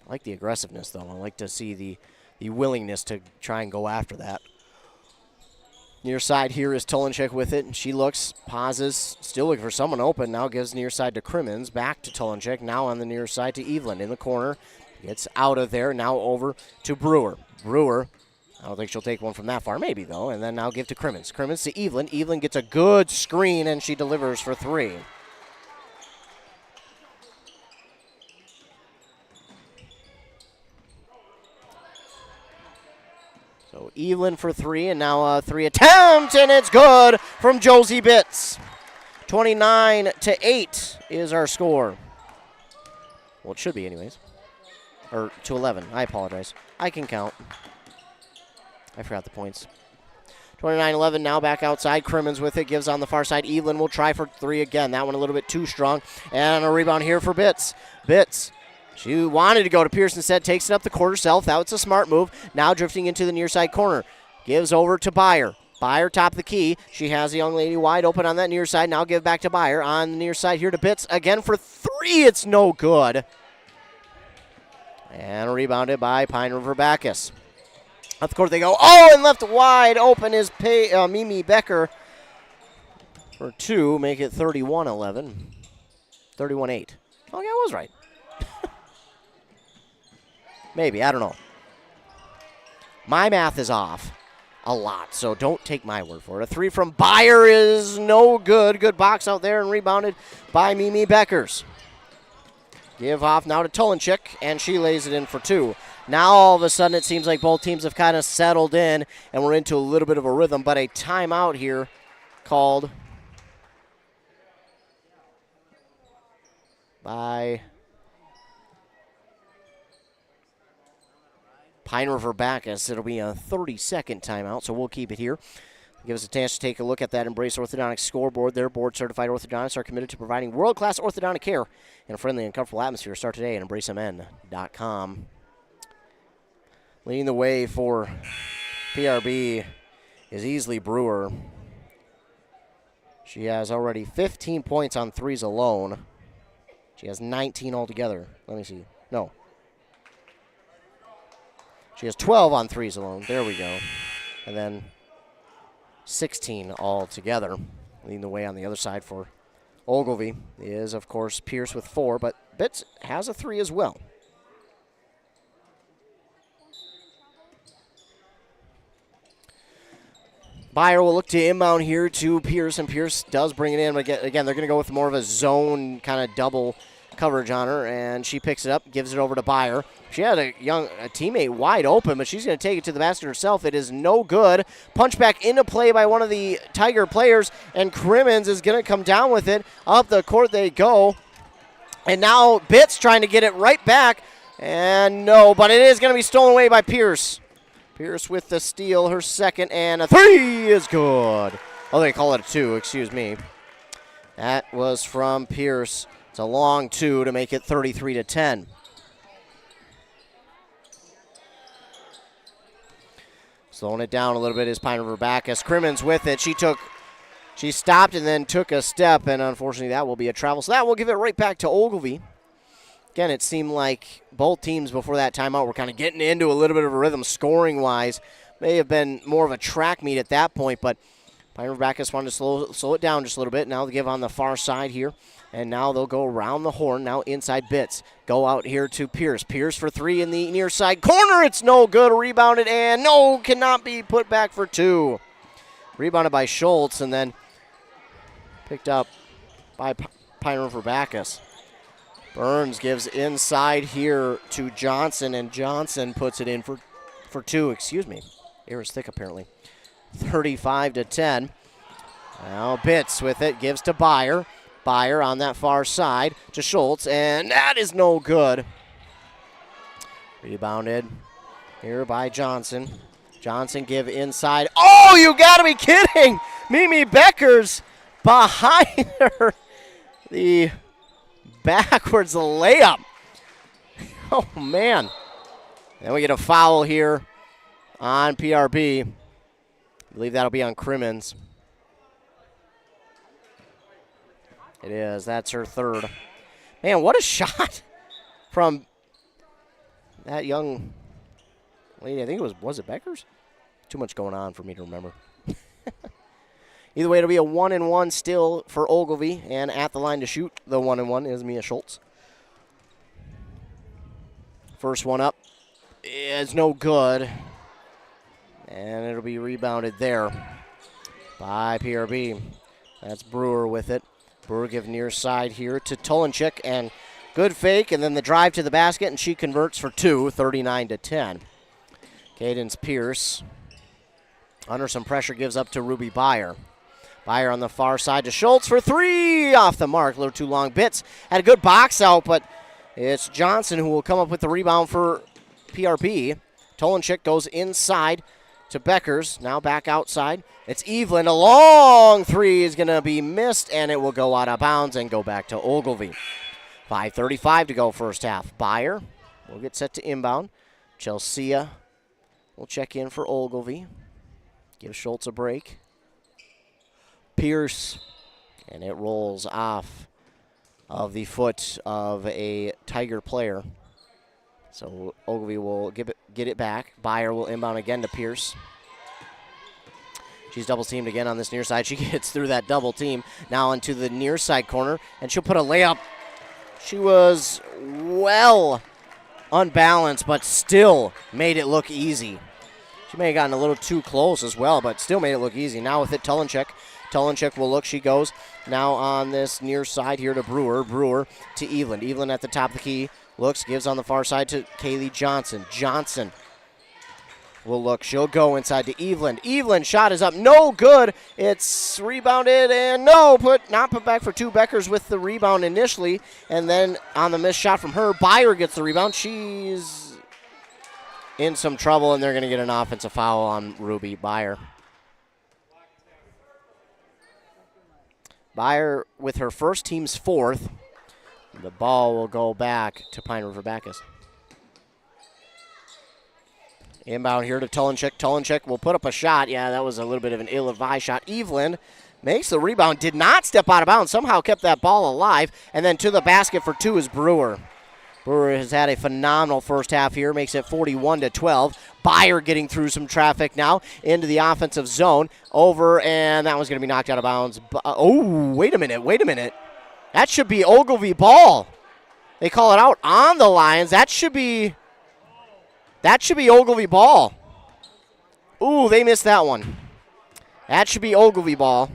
I like the aggressiveness, though. I like to see the willingness to try and go after that. Near side here is Tolenchik with it. She looks, pauses, still looking for someone open. Now gives near side to Crimmins. Back to Tolenchik. Now on the near side to Evelyn in the corner. Gets out of there. Now over to Brewer. Brewer, I don't think she'll take one from that far. Maybe, though. And then now give to Crimmins. Crimmins to Evelyn. Evelyn gets a good screen, and she delivers for three. So Evelyn for three, and now a three attempt, and it's good from Josie Bitts. 29-8 is our score. Well, it should be anyways. Or to 11. I apologize. I can count. I forgot the points. 29-11 now back outside. Crimmins with it. Gives on the far side. Evelyn will try for three again. That one a little bit too strong. And a rebound here for Bitts. Bitts. She wanted to go to Pierce instead. Takes it up the court herself. That was a smart move. Now drifting into the near side corner. Gives over to Byer. Byer top of the key. She has the young lady wide open on that near side. Now give back to Byer. On the near side here to Bitts. Again for three. It's no good. And rebounded by Pine River-Backus. Up the court they go. Oh, and left wide open is Mimi Becker for two. Make it 31-11. 31-8. Okay, I was right. Maybe, I don't know. My math is off a lot, so don't take my word for it. A three from Byer is no good. Good box out there and rebounded by Mimi Beckers. Give off now to Tolenchik, and she lays it in for two. Now all of a sudden it seems like both teams have kind of settled in, and we're into a little bit of a rhythm, but a timeout here called by Pine River-Backus. It'll be a 30-second timeout, so we'll keep it here. Give us a chance to take a look at that Embrace Orthodontics scoreboard. Their board-certified orthodontists are committed to providing world-class orthodontic care in a friendly and comfortable atmosphere. Start today at embracemn.com. Leading the way for PRB is Easley Brewer. She has already 15 points on threes alone. She has 19 altogether. Let me see. No. She has 12 on threes alone. There we go. And then 16 altogether. Leading the way on the other side for Ogilvie is, of course, Pierce with 4, but Bitts has a 3 as well. Byer will look to inbound here to Pierce, and Pierce does bring it in. But again, they're going to go with more of a zone kind of double coverage on her, and she picks it up, gives it over to Byer. She had a teammate wide open, but she's going to take it to the basket herself. It is no good. Punch back into play by one of the Tiger players, and Crimmins is going to come down with it. Up the court they go. And now Bitts trying to get it right back, and no, but it is going to be stolen away by Pierce. Pierce with the steal, her second, and a 3 is good. Oh, they call it a 2, excuse me. That was from Pierce. It's a long 2 to make it 33-10. Slowing it down a little bit is Pine River-Backus. Crimmins with it. She stopped and then took a step, and unfortunately that will be a travel. So that will give it right back to Ogilvie. Again, it seemed like both teams before that timeout were kind of getting into a little bit of a rhythm scoring-wise. May have been more of a track meet at that point, but Pine River-Backus wanted to slow it down just a little bit. Now they give on the far side here. And now they'll go around the horn. Now inside Bitts. Go out here to Pierce. Pierce for three in the near side corner. It's no good. Rebounded and no, cannot be put back for two. Rebounded by Schultz and then picked up by Pine River-Backus. Burns gives inside here to Johnson, and Johnson puts it in for two. Excuse me. Air is thick apparently. 35-10. Now Bitts with it. Gives to Byer. Byer on that far side to Schultz, and that is no good. Rebounded here by Johnson. Johnson give inside. Oh, you gotta be kidding! Mimi Beckers behind her. The backwards layup. Oh, man. Then we get a foul here on PRB. I believe that'll be on Crimmins. It is. That's her third. Man, what a shot from that young lady. I think it was it Beckers? Too much going on for me to remember. Either way, it'll be a 1-1 still for Ogilvie, and at the line to shoot the 1-1 is Mia Schultz. First one up is no good, and it'll be rebounded there by PRB. That's Brewer with it. Brewer give near side here to Tolenchik, and good fake, and then the drive to the basket, and she converts for two, 39-10. Cadence Pierce, under some pressure, gives up to Ruby Byer. Byer on the far side to Schultz for three, off the mark, a little too long. Bitts had a good box out, but it's Johnson who will come up with the rebound for PRP. Tolenchik goes inside to Beckers, now back outside. It's Evelyn, a long three is going to be missed, and it will go out of bounds and go back to Ogilvie. 5:35 to go first half. Byer will get set to inbound. Chelsea will check in for Ogilvie. Give Schultz a break. Pierce, and it rolls off of the foot of a Tiger player. So Ogilvie will get it back. Byer will inbound again to Pierce. She's double teamed again on this near side. She gets through that double team now into the near side corner, and she'll put a layup. She was well unbalanced, but still made it look easy. She may have gotten a little too close as well, but still made it look easy. Now with it, Tolenchik. Tolenchik will look. She goes now on this near side here to Brewer. Brewer to Evelyn. Evelyn at the top of the key. Looks, gives on the far side to Kaylee Johnson. Johnson will look. She'll go inside to Evelyn. Evelyn shot is up. No good. It's rebounded and not put back for two. Beckers with the rebound initially, and then on the missed shot from her, Byer gets the rebound. She's in some trouble, and they're going to get an offensive foul on Ruby Byer. Byer with her first, team's fourth. The ball will go back to Pine River-Backus. Inbound here to Tolenchik. Tolenchik will put up a shot. Yeah, that was a little bit of an ill-advised shot. Evelyn makes the rebound, did not step out of bounds, somehow kept that ball alive, and then to the basket for two is Brewer. Brewer has had a phenomenal first half here, makes it 41-12. Byer getting through some traffic now into the offensive zone. Over, and that one's going to be knocked out of bounds. Oh, wait a minute. That should be Ogilvie ball. They call it out on the Lions. That should be Ogilvie ball. Ooh, they missed that one. That should be Ogilvie ball.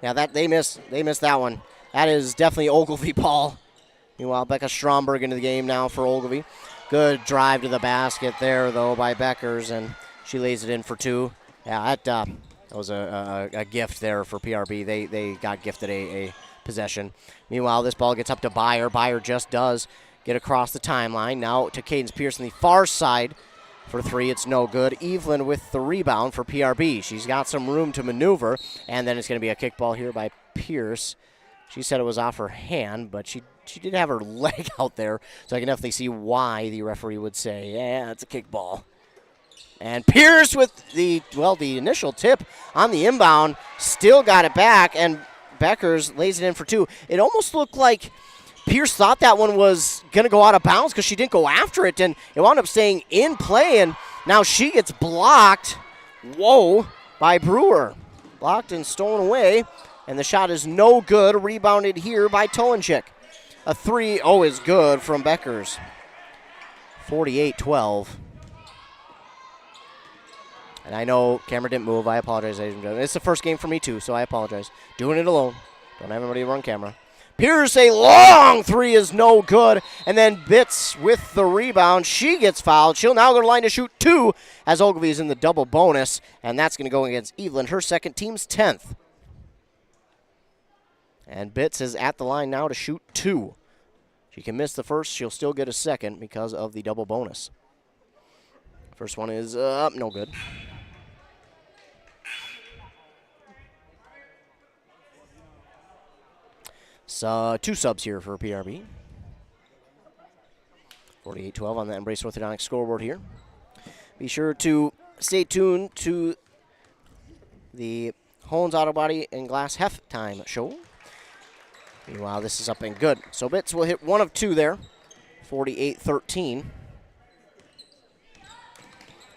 Yeah, that they missed that one. That is definitely Ogilvie ball. Meanwhile, Becca Stromberg into the game now for Ogilvie. Good drive to the basket there, though, by Beckers, and she lays it in for two. Yeah, that was a gift there for PRB. They got gifted a possession. Meanwhile, this ball gets up to Byer. Byer just does get across the timeline. Now to Cadence Pierce on the far side for three. It's no good. Evelyn with the rebound for PRB. She's got some room to maneuver, and then it's going to be a kickball here by Pierce. She said it was off her hand, but she did have her leg out there, so I can definitely see why the referee would say, yeah, it's a kickball. And Pierce with the initial tip on the inbound, still got it back, and Beckers lays it in for two. It almost looked like Pierce thought that one was going to go out of bounds because she didn't go after it, and it wound up staying in play, and now she gets blocked, by Brewer. Blocked and stolen away. and the shot is no good. Rebounded here by Tolenchik. A 3 is good from Beckers. 48-12. And I know camera didn't move. I apologize, ladies and gentlemen. It's the first game for me, too, so I apologize. Doing it alone. Don't have anybody run camera. Pierce, a long 3 is no good. And then Bitts with the rebound. She gets fouled. She'll now go to the line to shoot 2 as Ogilvie is in the double bonus. And that's going to go against Evelyn, her second, team's 10th. And Bitts is at the line now to shoot 2. She can miss the first. She'll still get a second because of the double bonus. First one is up, no good. So 2 subs here for PRB. 48-12 on the Embrace Orthodontics scoreboard here. Be sure to stay tuned to the Holmes Auto Body and Glass Halftime show. Meanwhile, this is up and good. So Bitts will hit 1 of 2 there. 48-13.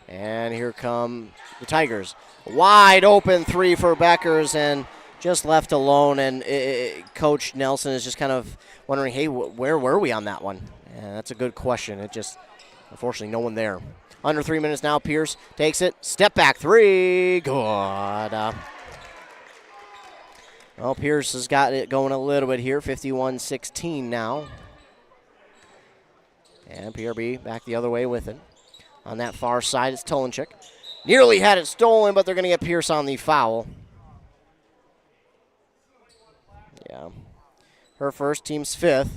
And here come the Tigers. Wide open 3 for Beckers and just left alone. And Coach Nelson is just kind of wondering, hey, where were we on that one? And that's a good question. It just, unfortunately, no one there. Under 3 minutes now. Pierce takes it. Step back 3. Good. Well, Pierce has got it going a little bit here. 51-16 now. And PRB back the other way with it. On that far side, it's Tolenchik. Nearly had it stolen, but they're going to get Pierce on the foul. Yeah. Her first, team's 5th.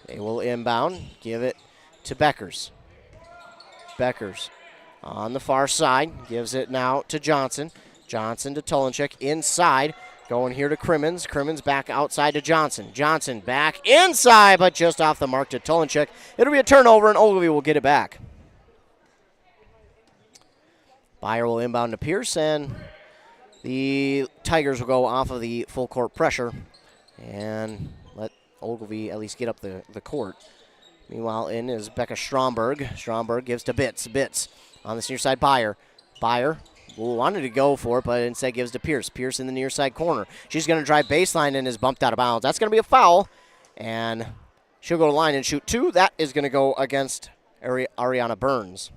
They will inbound, give it to Beckers. Beckers on the far side, gives it now to Johnson. Johnson to Tolenchik, inside. Going here to Crimmins. Crimmins back outside to Johnson. Johnson back inside, but just off the mark to Tolenchik. It'll be a turnover, and Ogilvie will get it back. Byer will inbound to Pierce, and the Tigers will go off of the full court pressure and let Ogilvie at least get up the court. Meanwhile, in is Becca Stromberg. Stromberg gives to Bitts. Bitts on this near side, Byer. Byer wanted to go for it, but instead gives to Pierce. Pierce in the near side corner. She's going to drive baseline and is bumped out of bounds. That's going to be a foul, and she'll go to line and shoot 2. That is going to go against Ariana Burns.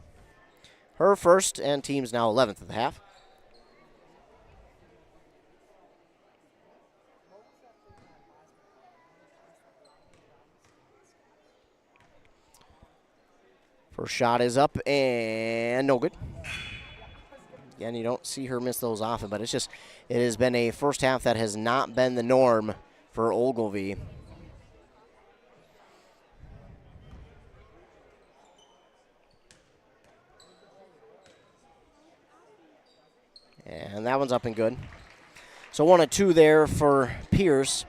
Her first, and team's now 11th of the half. First shot is up and no good. Again, you don't see her miss those often, but it has been a first half that has not been the norm for Ogilvie. And that one's up and good. So 1 of 2 there for Pierce.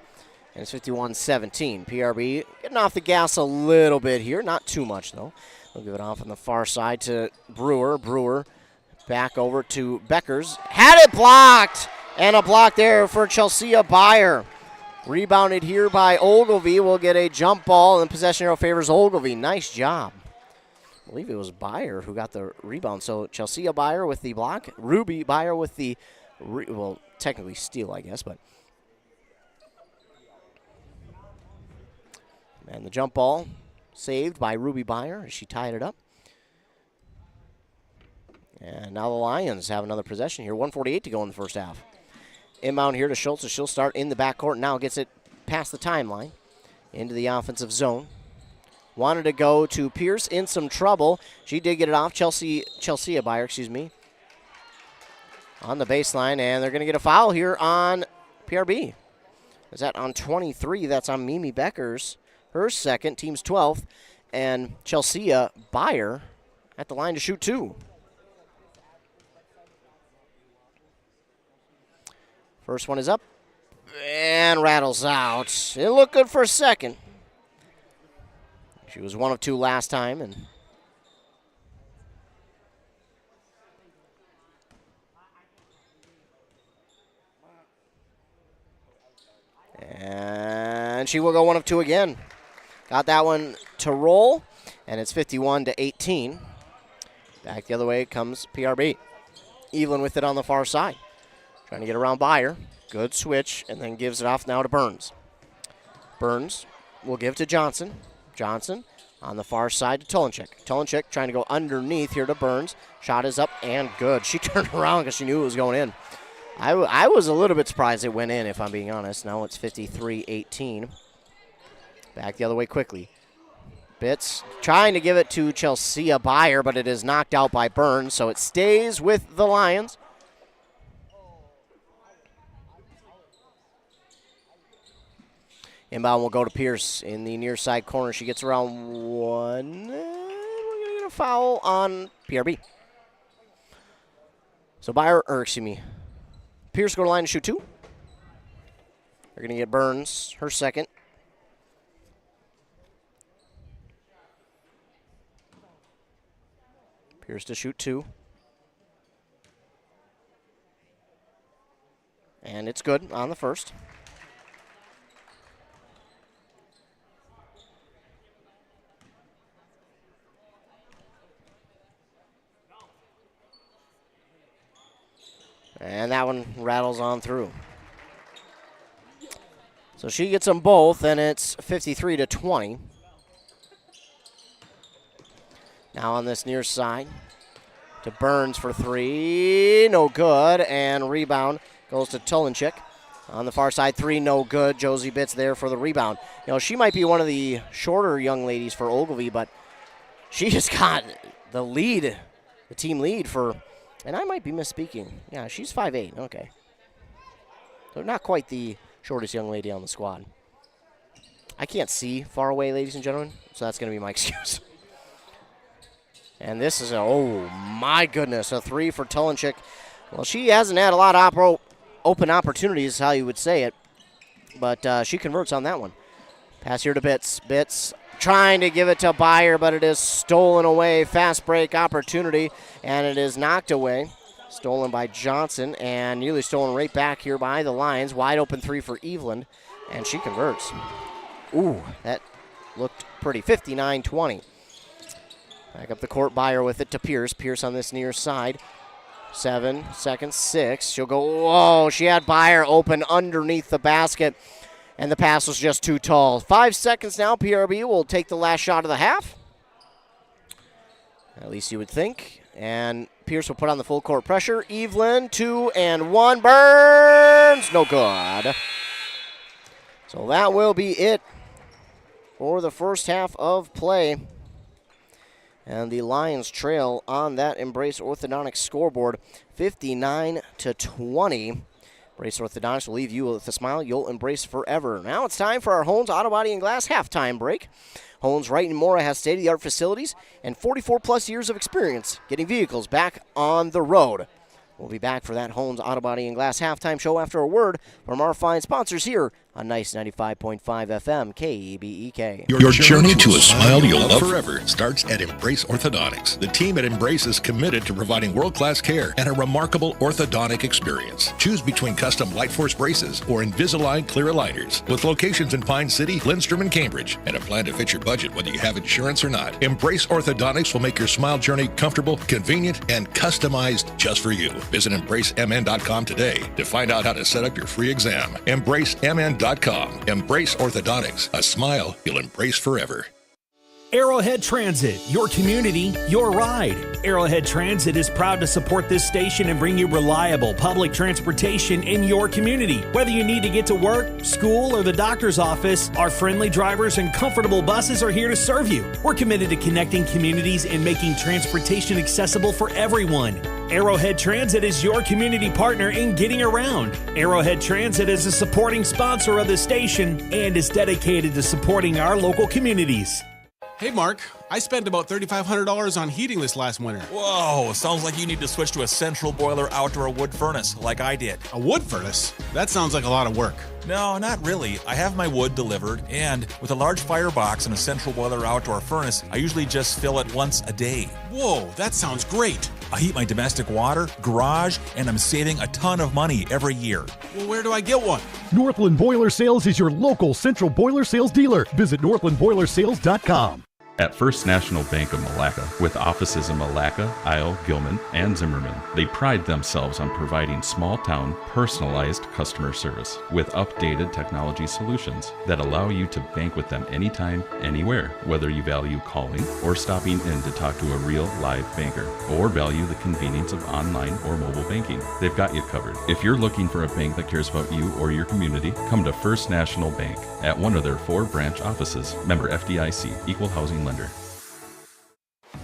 And it's 51-17. PRB getting off the gas a little bit here. Not too much, though. We'll give it off on the far side to Brewer. Brewer back over to Beckers. Had it blocked! And a block there for Chelsea Byer. Rebounded here by Ogilvie. Will get a jump ball, and possession arrow favors Ogilvie. Nice job. I believe it was Byer who got the rebound. So Chelsea Byer with the block. Ruby Byer with the, well, technically steal, I guess, but. And the jump ball saved by Ruby Byer as she tied it up. And now the Lions have another possession here. 1:48 to go in the first half. Inbound here to Schultz. She'll start in the backcourt. Now gets it past the timeline into the offensive zone. Wanted to go to Pierce, in some trouble. She did get it off. Chelsea Byer, on the baseline, and they're going to get a foul here on PRB. Is that on 23? That's on Mimi Beckers. Her second, team's 12th, and Chelsea Byer at the line to shoot 2. First one is up and rattles out. It looked good for a second. She was 1 of 2 last time, and she will go 1 of 2 again. Got that one to roll, and it's 51-18. Back the other way comes PRB. Evelyn with it on the far side. Trying to get around Byer. Good switch, and then gives it off now to Burns. Burns will give to Johnson. Johnson on the far side to Tolenchik. Tolenchik trying to go underneath here to Burns. Shot is up and good. She turned around because she knew it was going in. I was a little bit surprised it went in, if I'm being honest. Now it's 53-18. Back the other way quickly. Bitts trying to give it to Chelsea Byer, but it is knocked out by Burns, so it stays with the Lions. Inbound will go to Pierce in the near side corner. She gets around one. We're going to get a foul on PRB. So Pierce go to line to shoot 2. They're going to get Burns, her second. Pierce to shoot 2. And it's good on the first. And that one rattles on through. So she gets them both, and it's 53-20. Now on this near side to Burns for 3. No good. And rebound goes to Tolenchik. On the far side, 3, no good. Josie Bitts there for the rebound. You know, she might be one of the shorter young ladies for Ogilvie, but she just got the lead, the team lead for... And I might be misspeaking. Yeah, she's 5'8". Okay. So not quite the shortest young lady on the squad. I can't see far away, ladies and gentlemen, so that's going to be my excuse. And this is oh my goodness, a 3 for Tolenchik. Well, she hasn't had a lot of open opportunities, is how you would say it. But she converts on that one. Pass here to Bitts. Bitts trying to give it to Byer, but it is stolen away. Fast break opportunity, and it is knocked away. Stolen by Johnson, and nearly stolen right back here by the Lions. Wide open 3 for Evelyn, and she converts. Ooh, that looked pretty. 59-20. Back up the court, Byer with it to Pierce. Pierce on this near side. 7 seconds, 6. She'll go, whoa, she had Byer open underneath the basket. And the pass was just too tall. 5 seconds now. PRB will take the last shot of the half. At least you would think. And Pierce will put on the full court pressure. Evelyn, 2 and 1. Burns! No good. So that will be it for the first half of play. And the Lions trail on that Embrace Orthodontics scoreboard, 59-20. Embrace Orthodontics will leave you with a smile you'll embrace forever. Now it's time for our Hones Auto Body and Glass halftime break. Hones right in Mora has state-of-the-art facilities and 44-plus years of experience getting vehicles back on the road. We'll be back for that Hones Auto Body and Glass halftime show after a word from our fine sponsors here on Nice 95.5 FM KBEK. Your journey to a smile you'll love forever starts at Embrace Orthodontics. The team at Embrace is committed to providing world-class care and a remarkable orthodontic experience. Choose between custom Light Force braces or Invisalign clear aligners. With locations in Pine City, Lindstrom, and Cambridge, and a plan to fit your budget whether you have insurance or not. Embrace Orthodontics will make your smile journey comfortable, convenient, and customized just for you. Visit EmbraceMN.com today to find out how to set up your free exam. EmbraceMN.com. Embrace Orthodontics. A smile you'll embrace forever. Arrowhead Transit, your community, your ride. Arrowhead Transit is proud to support this station and bring you reliable public transportation in your community. Whether you need to get to work, school, or the doctor's office, our friendly drivers and comfortable buses are here to serve you. We're committed to connecting communities and making transportation accessible for everyone. Arrowhead Transit is your community partner in getting around. Arrowhead Transit is a supporting sponsor of the station and is dedicated to supporting our local communities. Hey, Mark, I spent about $3,500 on heating this last winter. Whoa, sounds like you need to switch to a central boiler outdoor wood furnace like I did. A wood furnace? That sounds like a lot of work. No, not really. I have my wood delivered, and with a large firebox and a central boiler outdoor furnace, I usually just fill it once a day. Whoa, that sounds great. I heat my domestic water, garage, and I'm saving a ton of money every year. Well, where do I get one? Northland Boiler Sales is your local central boiler sales dealer. Visit northlandboilersales.com. At First National Bank of Malacca, with offices in Malacca, Isle, Gilman, and Zimmerman, they pride themselves on providing small-town, personalized customer service with updated technology solutions that allow you to bank with them anytime, anywhere, whether you value calling or stopping in to talk to a real live banker, or value the convenience of online or mobile banking. They've got you covered. If you're looking for a bank that cares about you or your community, come to First National Bank at one of their 4 branch offices. Member FDIC, Equal Housing Lender.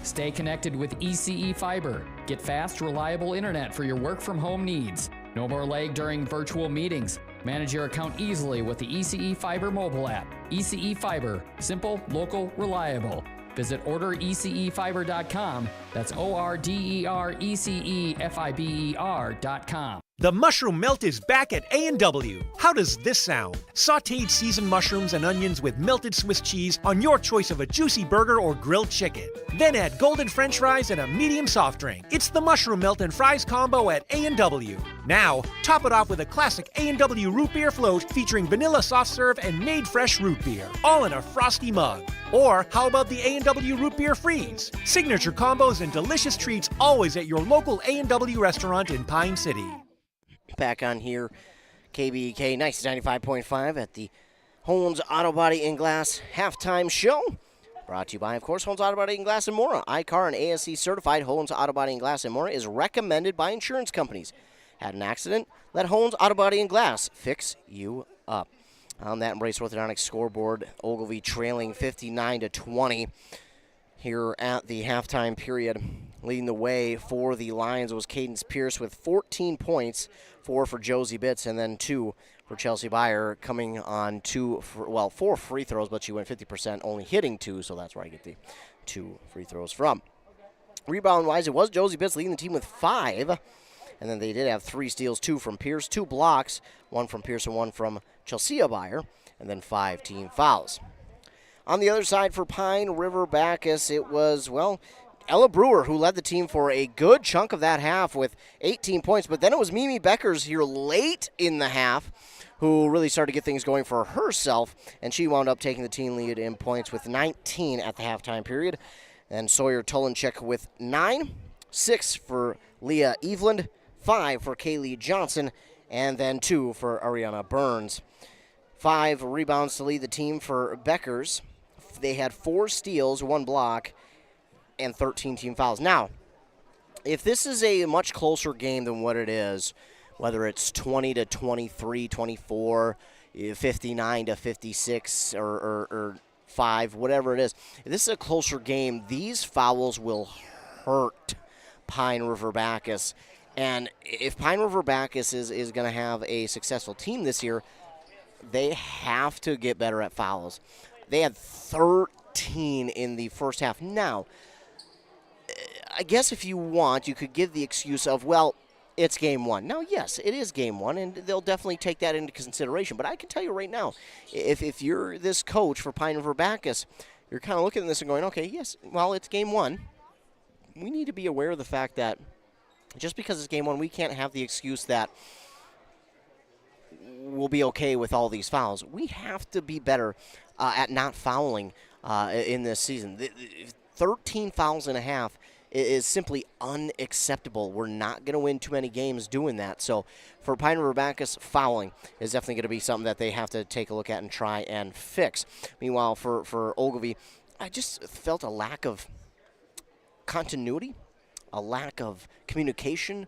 Stay connected with ECE Fiber. Get fast, reliable internet for your work from home needs. No more lag during virtual meetings. Manage your account easily with the ECE Fiber mobile app. ECE Fiber, simple, local, reliable. Visit orderecefiber.com. That's orderecefiber.com. The mushroom melt is back at A&W. How does this sound? Sautéed seasoned mushrooms and onions with melted Swiss cheese on your choice of a juicy burger or grilled chicken. Then add golden french fries and a medium soft drink. It's the mushroom melt and fries combo at A&W. Now, top it off with a classic A&W root beer float featuring vanilla soft serve and made fresh root beer, all in a frosty mug. Or how about the A&W root beer freeze? Signature combos and delicious treats always at your local A&W restaurant in Pine City. Back on here, KBK 95.5 at the Holmes Auto Body and Glass halftime show. Brought to you by, of course, Holmes Auto Body and Glass and Mora. iCar and ASC certified Holmes Auto Body and Glass and Mora is recommended by insurance companies. Had an accident? Let Holmes Auto Body and Glass fix you up. On that Embrace Orthodontics scoreboard, Ogilvie trailing 59-20 here at the halftime period. Leading the way for the Lions was Cadence Pierce with 14 points, 4 for Josie Bitts, and then 2 for Chelsea Byer, coming on 4 free throws, but she went 50%, only hitting 2, so that's where I get the 2 free throws from. Rebound-wise, it was Josie Bitts leading the team with 5, and then they did have 3 steals, 2 from Pierce, 2 blocks, 1 from Pierce and 1 from Chelsea Byer, and then 5 team fouls. On the other side for Pine River-Backus, it was, Ella Brewer, who led the team for a good chunk of that half with 18 points. But then it was Mimi Beckers here late in the half who really started to get things going for herself. And she wound up taking the team lead in points with 19 at the halftime period. And Sawyer Tulenchik with 9, 6 for Leah Eveland, 5 for Kaylee Johnson, and then 2 for Ariana Burns. 5 rebounds to lead the team for Beckers. They had 4 steals, 1 block, and 13 team fouls. Now, if this is a much closer game than what it is, whether it's 20-23, 24, 59-56, or 5, whatever it is, if this is a closer game, these fouls will hurt Pine River-Backus. And if Pine River-Backus is going to have a successful team this year, they have to get better at fouls. They had 13 in the first half. Now, I guess if you want, you could give the excuse of, it's game 1. Now, yes, it is game 1, and they'll definitely take that into consideration. But I can tell you right now, if you're this coach for Pine River-Backus, you're kind of looking at this and going, okay, yes, it's game 1. We need to be aware of the fact that just because it's game 1, we can't have the excuse that we'll be okay with all these fouls. We have to be better at not fouling in this season. 13 fouls and a half is simply unacceptable. We're not going to win too many games doing that. So for Pine River-Backus, fouling is definitely going to be something that they have to take a look at and try and fix. Meanwhile, for Ogilvie, I just felt a lack of continuity, a lack of communication,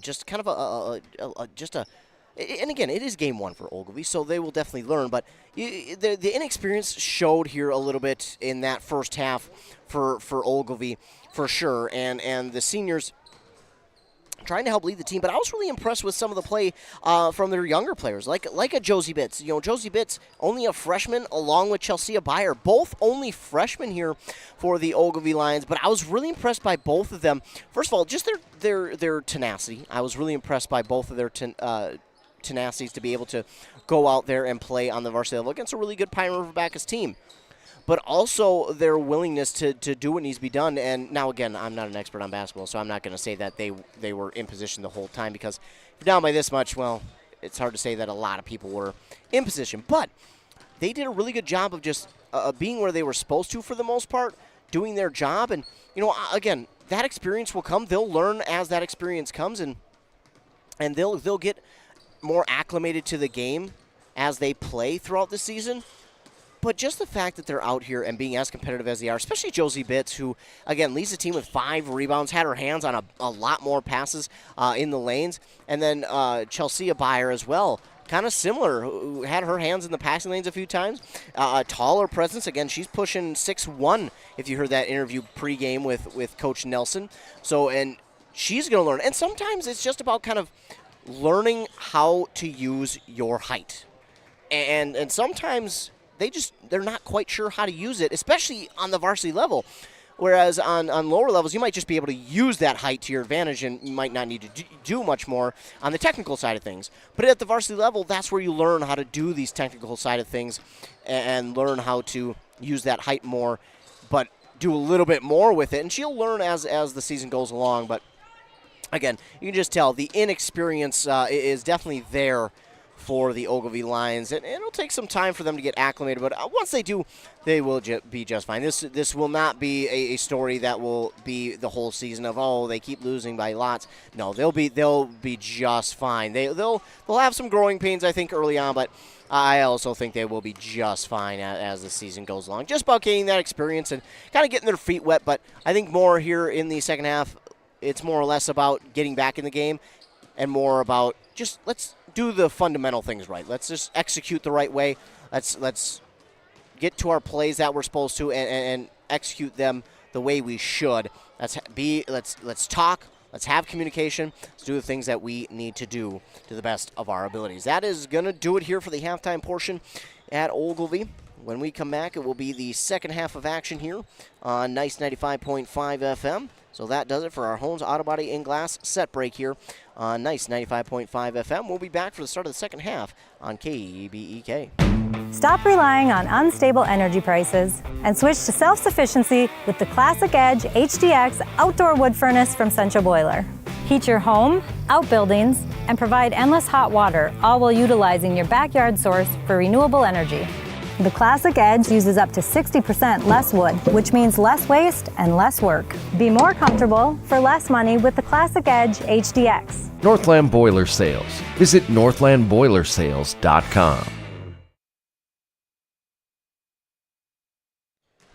just kind of and again, it is game 1 for Ogilvie, so they will definitely learn. But the inexperience showed here a little bit in that first half for Ogilvie, for sure. And the seniors trying to help lead the team. But I was really impressed with some of the play from their younger players, like a Josie Bitts. Josie Bitts, only a freshman, along with Chelsea Byer, both only freshmen here for the Ogilvie Lions. But I was really impressed by both of them. First of all, just their tenacity. I was really impressed by both of their tenacities to be able to go out there and play on the varsity level against a really good Pine River-Backus team. But also their willingness to do what needs to be done. And now, again, I'm not an expert on basketball, so I'm not going to say that they were in position the whole time, because if you're down by this much, it's hard to say that a lot of people were in position. But they did a really good job of just being where they were supposed to for the most part, doing their job. And, again, that experience will come. They'll learn as that experience comes, and they'll get more acclimated to the game as they play throughout the season. But just the fact that they're out here and being as competitive as they are, especially Josie Bitts, who, again, leads the team with 5 rebounds, had her hands on a lot more passes in the lanes. And then Chelsea Beyer as well, kind of similar, who had her hands in the passing lanes a few times. A taller presence. Again, she's pushing 6'1", if you heard that interview pregame with Coach Nelson. So, and she's going to learn. And sometimes it's just about kind of learning how to use your height. And sometimes they're not quite sure how to use it, especially on the varsity level. Whereas on lower levels, you might just be able to use that height to your advantage and you might not need to do much more on the technical side of things. But at the varsity level, that's where you learn how to do these technical side of things and learn how to use that height more, but do a little bit more with it. And she'll learn as the season goes along. But again, you can just tell the inexperience is definitely there for the Ogilvie Lions, and it'll take some time for them to get acclimated, but once they do, they will be just fine. This will not be a story that will be the whole season of, they keep losing by lots. No, they'll be just fine. They'll have some growing pains, I think, early on, but I also think they will be just fine as the season goes along. Just about gaining that experience and kind of getting their feet wet, but I think more here in the second half, it's more or less about getting back in the game and more about just let's do the fundamental things right. Let's just execute the right way. Let's get to our plays that we're supposed to and execute them the way we should. Let's talk. Let's have communication. Let's do the things that we need to do to the best of our abilities. That is going to do it here for the halftime portion at Ogilvie. When we come back, it will be the second half of action here on Nice 95.5 FM. So that does it for our Homes Auto Body and Glass set break here on Nice 95.5 FM. We'll be back for the start of the second half on KEBEK. Stop relying on unstable energy prices and switch to self-sufficiency with the Classic Edge HDX outdoor wood furnace from Central Boiler. Heat your home, outbuildings, and provide endless hot water, all while utilizing your backyard source for renewable energy. The Classic Edge uses up to 60% less wood, which means less waste and less work. Be more comfortable for less money with the Classic Edge HDX. Northland Boiler Sales. Visit northlandboilersales.com.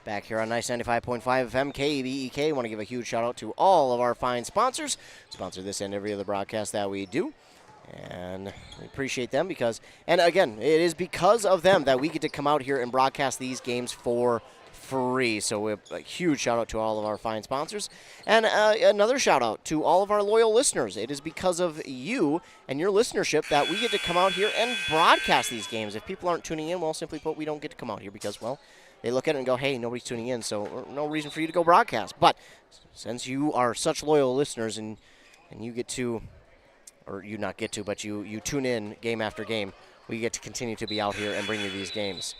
Back here on Nice 95.5 FM, KEBEK. Want to give a huge shout out to all of our fine sponsors. Sponsor this and every other broadcast that we do. And we appreciate them and again, it is because of them that we get to come out here and broadcast these games for free. So a huge shout out to all of our fine sponsors. And another shout out to all of our loyal listeners. It is because of you and your listenership that we get to come out here and broadcast these games. If people aren't tuning in, well, simply put, we don't get to come out here because, well, they look at it and go, hey, nobody's tuning in, so no reason for you to go broadcast. But since you are such loyal listeners and you get to, or you not get to, but you tune in game after game, we get to continue to be out here and bring you these games.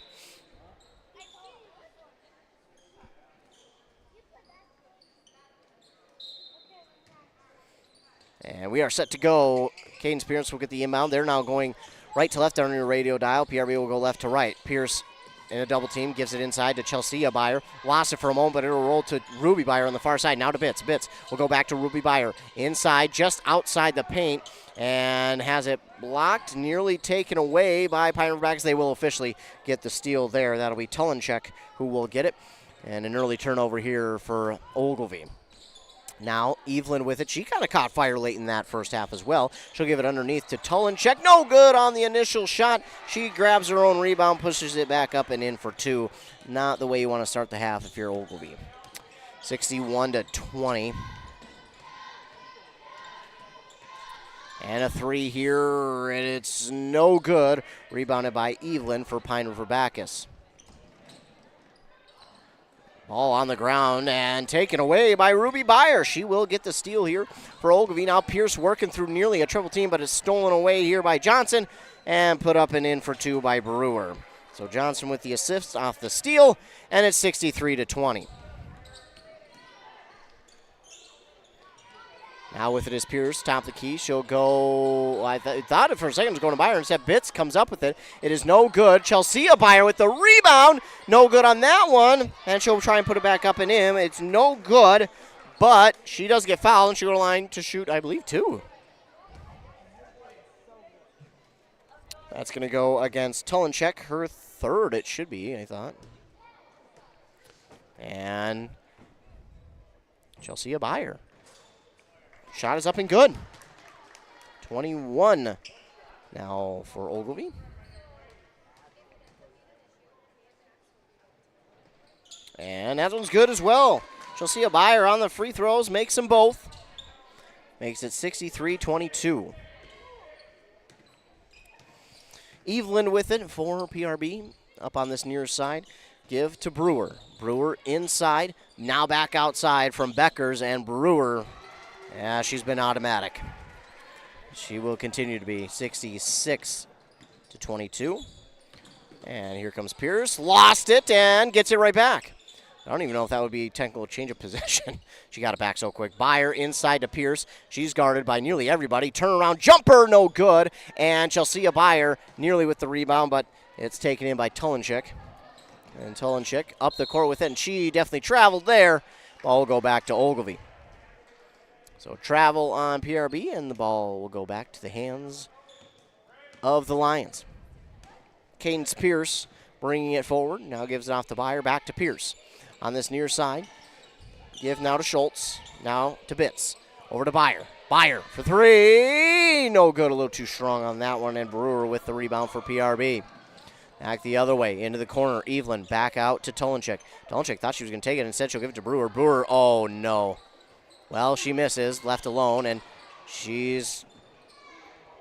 And we are set to go. Cadence Pierce will get the inbound. They're now going right to left on your radio dial. PRB will go left to right. Pierce in a double team, gives it inside to Chelsea Beyer. Lost it for a moment, but it'll roll to Ruby Beyer on the far side. Now to Bitts. Bitts will go back to Ruby Beyer. Inside, just outside the paint, and has it blocked, nearly taken away by Pine River-Backus. They will officially get the steal there. That'll be Tullenchek who will get it. And an early turnover here for Ogilvie. Now Evelyn with it. She kind of caught fire late in that first half as well. She'll give it underneath to Tullenchek. No good on the initial shot. She grabs her own rebound, pushes it back up and in for two. Not the way you want to start the half if you're Ogilvie. 61-20. And a three here, and it's no good. Rebounded by Evelyn for Pine River-Backus. Ball on the ground and taken away by Ruby Beyer. She will get the steal here for Ogilvie. Now Pierce working through nearly a triple team, but it's stolen away here by Johnson and put up and in for two by Brewer. So Johnson with the assist off the steal, and it's 63-20. Now with it is Pierce, top of the key. She'll go, I thought it for a second was going to Byer. Instead, Bitts comes up with it. It is no good. Chelsea Byer with the rebound. No good on that one. And she'll try and put it back up and in. It's no good, but she does get fouled, and she'll go to the line to shoot, I believe, 2. That's going to go against Tulenchek, her 3rd it should be, I thought. And Chelsea Byer. Shot is up and good. 21 now for Ogilvie. And that one's good as well. Chelsea Byer on the free throws, makes them both. Makes it 63-22. Evelyn with it for PRB. Up on this near side. Give to Brewer. Brewer inside. Now back outside from Beckers, and Brewer, yeah, she's been automatic. She will continue to be 66-22. And here comes Pierce. Lost it and gets it right back. I don't even know if that would be a technical change of possession. She got it back so quick. Byer inside to Pierce. She's guarded by nearly everybody. Turnaround jumper, no good. And Chelsea Byer nearly with the rebound, but it's taken in by Tulenchek. And Tulenchek up the court with it, and she definitely traveled there. Ball will go back to Ogilvie. So travel on PRB, and the ball will go back to the hands of the Lions. Cadence Pierce bringing it forward. Now gives it off to Byer. Back to Pierce. On this near side, give now to Schultz, now to Bitts, over to Byer. Byer for 3, no good, a little too strong on that one, and Brewer with the rebound for PRB. Back the other way, into the corner, Evelyn back out to Tulenchek. Tulenchek thought she was going to take it, instead she'll give it to Brewer. Brewer, oh no. Well, she misses, left alone, and she's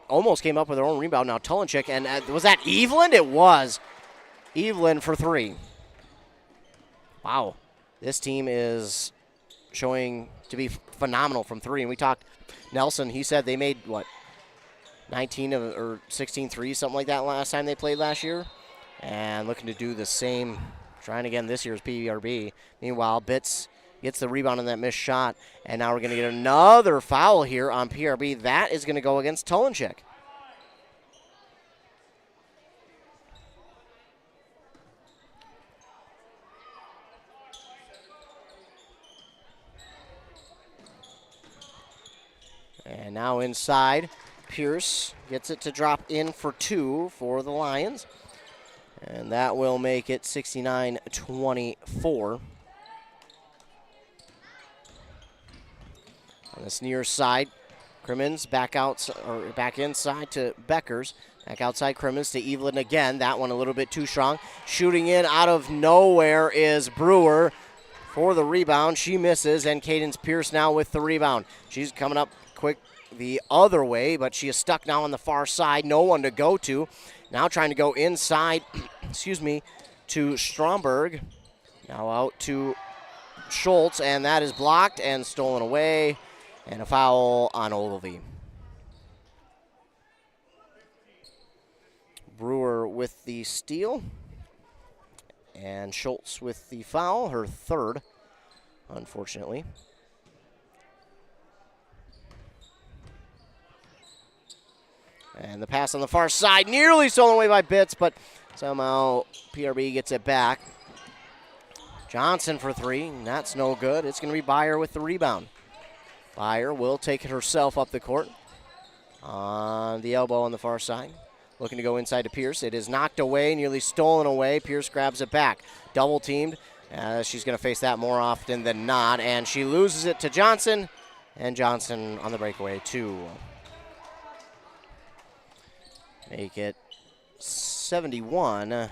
almost came up with her own rebound. Now Tulenchek, and was that Evelyn? It was. Evelyn for 3. Wow, this team is showing to be phenomenal from 3. And we talked, Nelson, he said they made, 19 or 16 threes, something like that last time they played last year. And looking to do the same, trying again this year's PRB. Meanwhile, Bitts gets the rebound on that missed shot. And now we're going to get another foul here on PRB. That is going to go against Tulenchek. And now inside, Pierce gets it to drop in for 2 for the Lions. And that will make it 69-24. On this near side, Crimmins back inside to Beckers. Back outside Crimmins to Evelyn again. That one a little bit too strong. Shooting in out of nowhere is Brewer for the rebound. She misses, and Cadence Pierce now with the rebound. She's coming up quick the other way, but she is stuck now on the far side. No one to go to. Now trying to go inside, to Stromberg. Now out to Schultz, and that is blocked and stolen away. And a foul on Ogilvie. Brewer with the steal. And Schultz with the foul, her 3rd, unfortunately. And the pass on the far side, nearly stolen away by Bitts, but somehow PRB gets it back. Johnson for 3, that's no good. It's going to be Byer with the rebound. Byer will take it herself up the court. On the elbow on the far side. Looking to go inside to Pierce. It is knocked away, nearly stolen away. Pierce grabs it back. Double teamed. She's going to face that more often than not. And she loses it to Johnson. And Johnson on the breakaway, 2. Make it 71-24.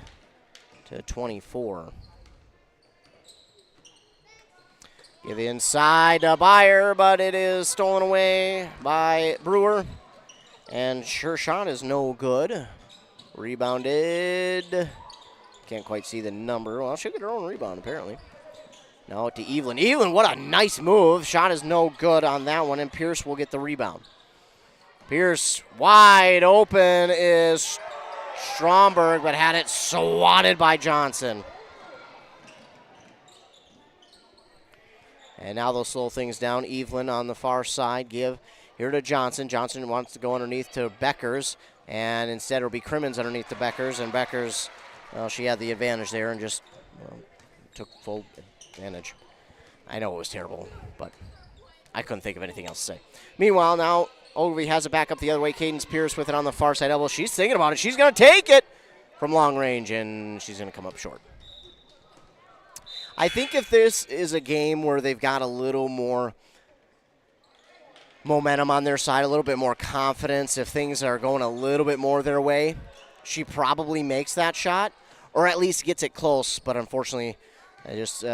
Give inside to Byer, but it is stolen away by Brewer. And her shot is no good. Rebounded. Can't quite see the number. Well, she'll get her own rebound, apparently. Now to Evelyn. Evelyn, what a nice move. Shot is no good on that one, and Pierce will get the rebound. Pierce wide open is Stromberg, but had it swatted by Johnson. And now they'll slow things down. Evelyn on the far side. Give here to Johnson. Johnson wants to go underneath to Beckers. And instead it'll be Crimmins underneath to Beckers. And Beckers, well, she had the advantage there and just took full advantage. I know it was terrible, but I couldn't think of anything else to say. Meanwhile, now Ogilvie has it back up the other way. Cadence Pierce with it on the far side elbow. She's thinking about it. She's going to take it from long range, and she's going to come up short. I think if this is a game where they've got a little more momentum on their side, a little bit more confidence, if things are going a little bit more their way, she probably makes that shot or at least gets it close. But unfortunately, just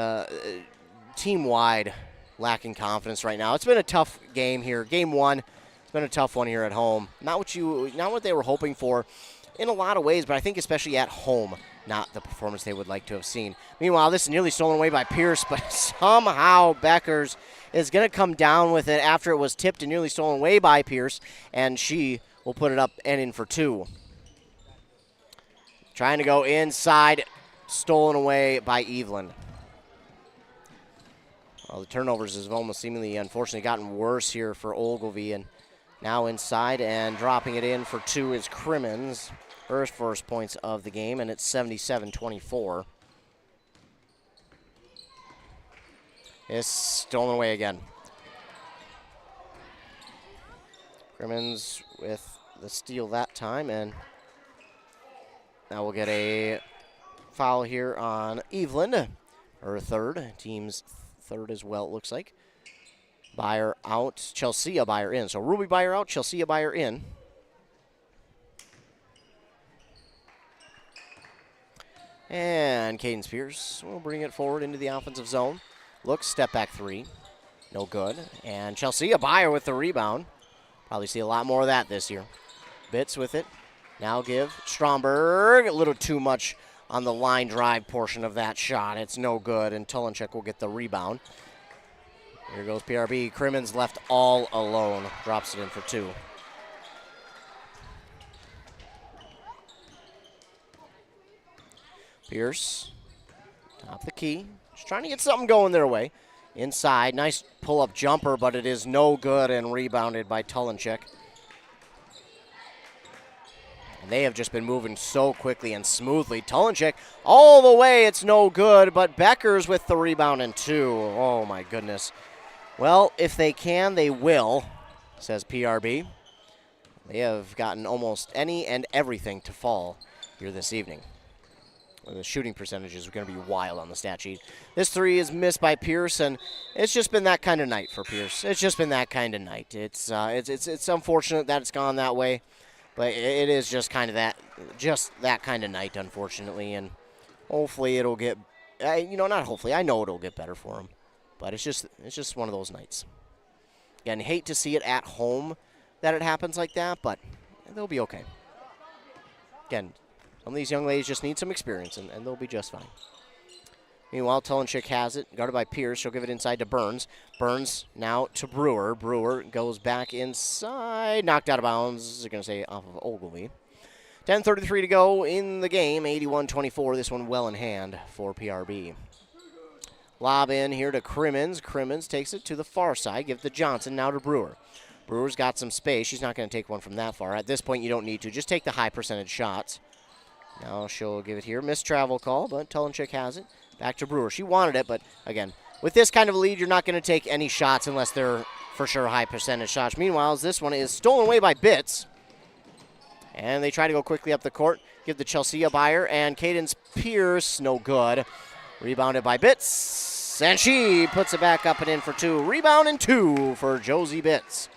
team-wide lacking confidence right now. It's been a tough game here. Game one, it's been a tough one here at home. Not what they were hoping for in a lot of ways, but I think especially at home, not the performance they would like to have seen. Meanwhile, this is nearly stolen away by Pierce, but somehow Beckers is going to come down with it after it was tipped and nearly stolen away by Pierce, and she will put it up and in for two. Trying to go inside, stolen away by Evelyn. Well, the turnovers have almost seemingly, unfortunately, gotten worse here for Ogilvie, and now inside and dropping it in for two is Crimmins. Her first points of the game, and it's 77-24. It's stolen away again. Crimmins with the steal that time, and now we'll get a foul here on Evelyn. Her third, team's third as well, it looks like. Buyer out, Chelsea a buyer in. So Ruby buyer out, Chelsea a buyer in. And Cadence Pierce will bring it forward into the offensive zone. Looks, step back three. No good. And Chelsea a buyer with the rebound. Probably see a lot more of that this year. Bitts with it. Now give Stromberg a little too much on the line drive portion of that shot. It's no good, and Tulenchek will get the rebound. Here goes PRB. Crimmins left all alone. Drops it in for two. Pierce, top the key. Just trying to get something going their way. Inside, nice pull-up jumper, but it is no good and rebounded by Tulenchek. And they have just been moving so quickly and smoothly. Tulenchek all the way, it's no good, but Beckers with the rebound and two. Oh, my goodness. Well, if they can, they will, says PRB. They have gotten almost any and everything to fall here this evening. The shooting percentages are going to be wild on the stat sheet. This three is missed by Pierce, and it's just been that kind of night for Pierce. It's just been that kind of night. It's unfortunate that it's gone that way, but it is just that kind of night, unfortunately. And hopefully it'll get, not hopefully. I know it'll get better for him, but it's just one of those nights. Again, hate to see it at home that it happens like that, but they'll be okay. Again. Some of these young ladies just need some experience, and they'll be just fine. Meanwhile, Tulenchek has it, guarded by Pierce. She'll give it inside to Burns. Burns now to Brewer. Brewer goes back inside. Knocked out of bounds, they're going to say off of Ogilvie. 10:33 to go in the game, 81-24. This one well in hand for PRB. Lob in here to Crimmins. Crimmins takes it to the far side. Give it to Johnson, now to Brewer. Brewer's got some space. She's not going to take one from that far. At this point, you don't need to. Just take the high percentage shots. Now she'll give it here. Missed travel call, but Tulenchek has it. Back to Brewer. She wanted it, but again, with this kind of a lead, you're not going to take any shots unless they're for sure high percentage shots. Meanwhile, this one is stolen away by Bitts. And they try to go quickly up the court. Give the Chelsea a buyer, and Cadence Pierce, no good. Rebounded by Bitts, and she puts it back up and in for two. Rebound and two for Josie Bitts.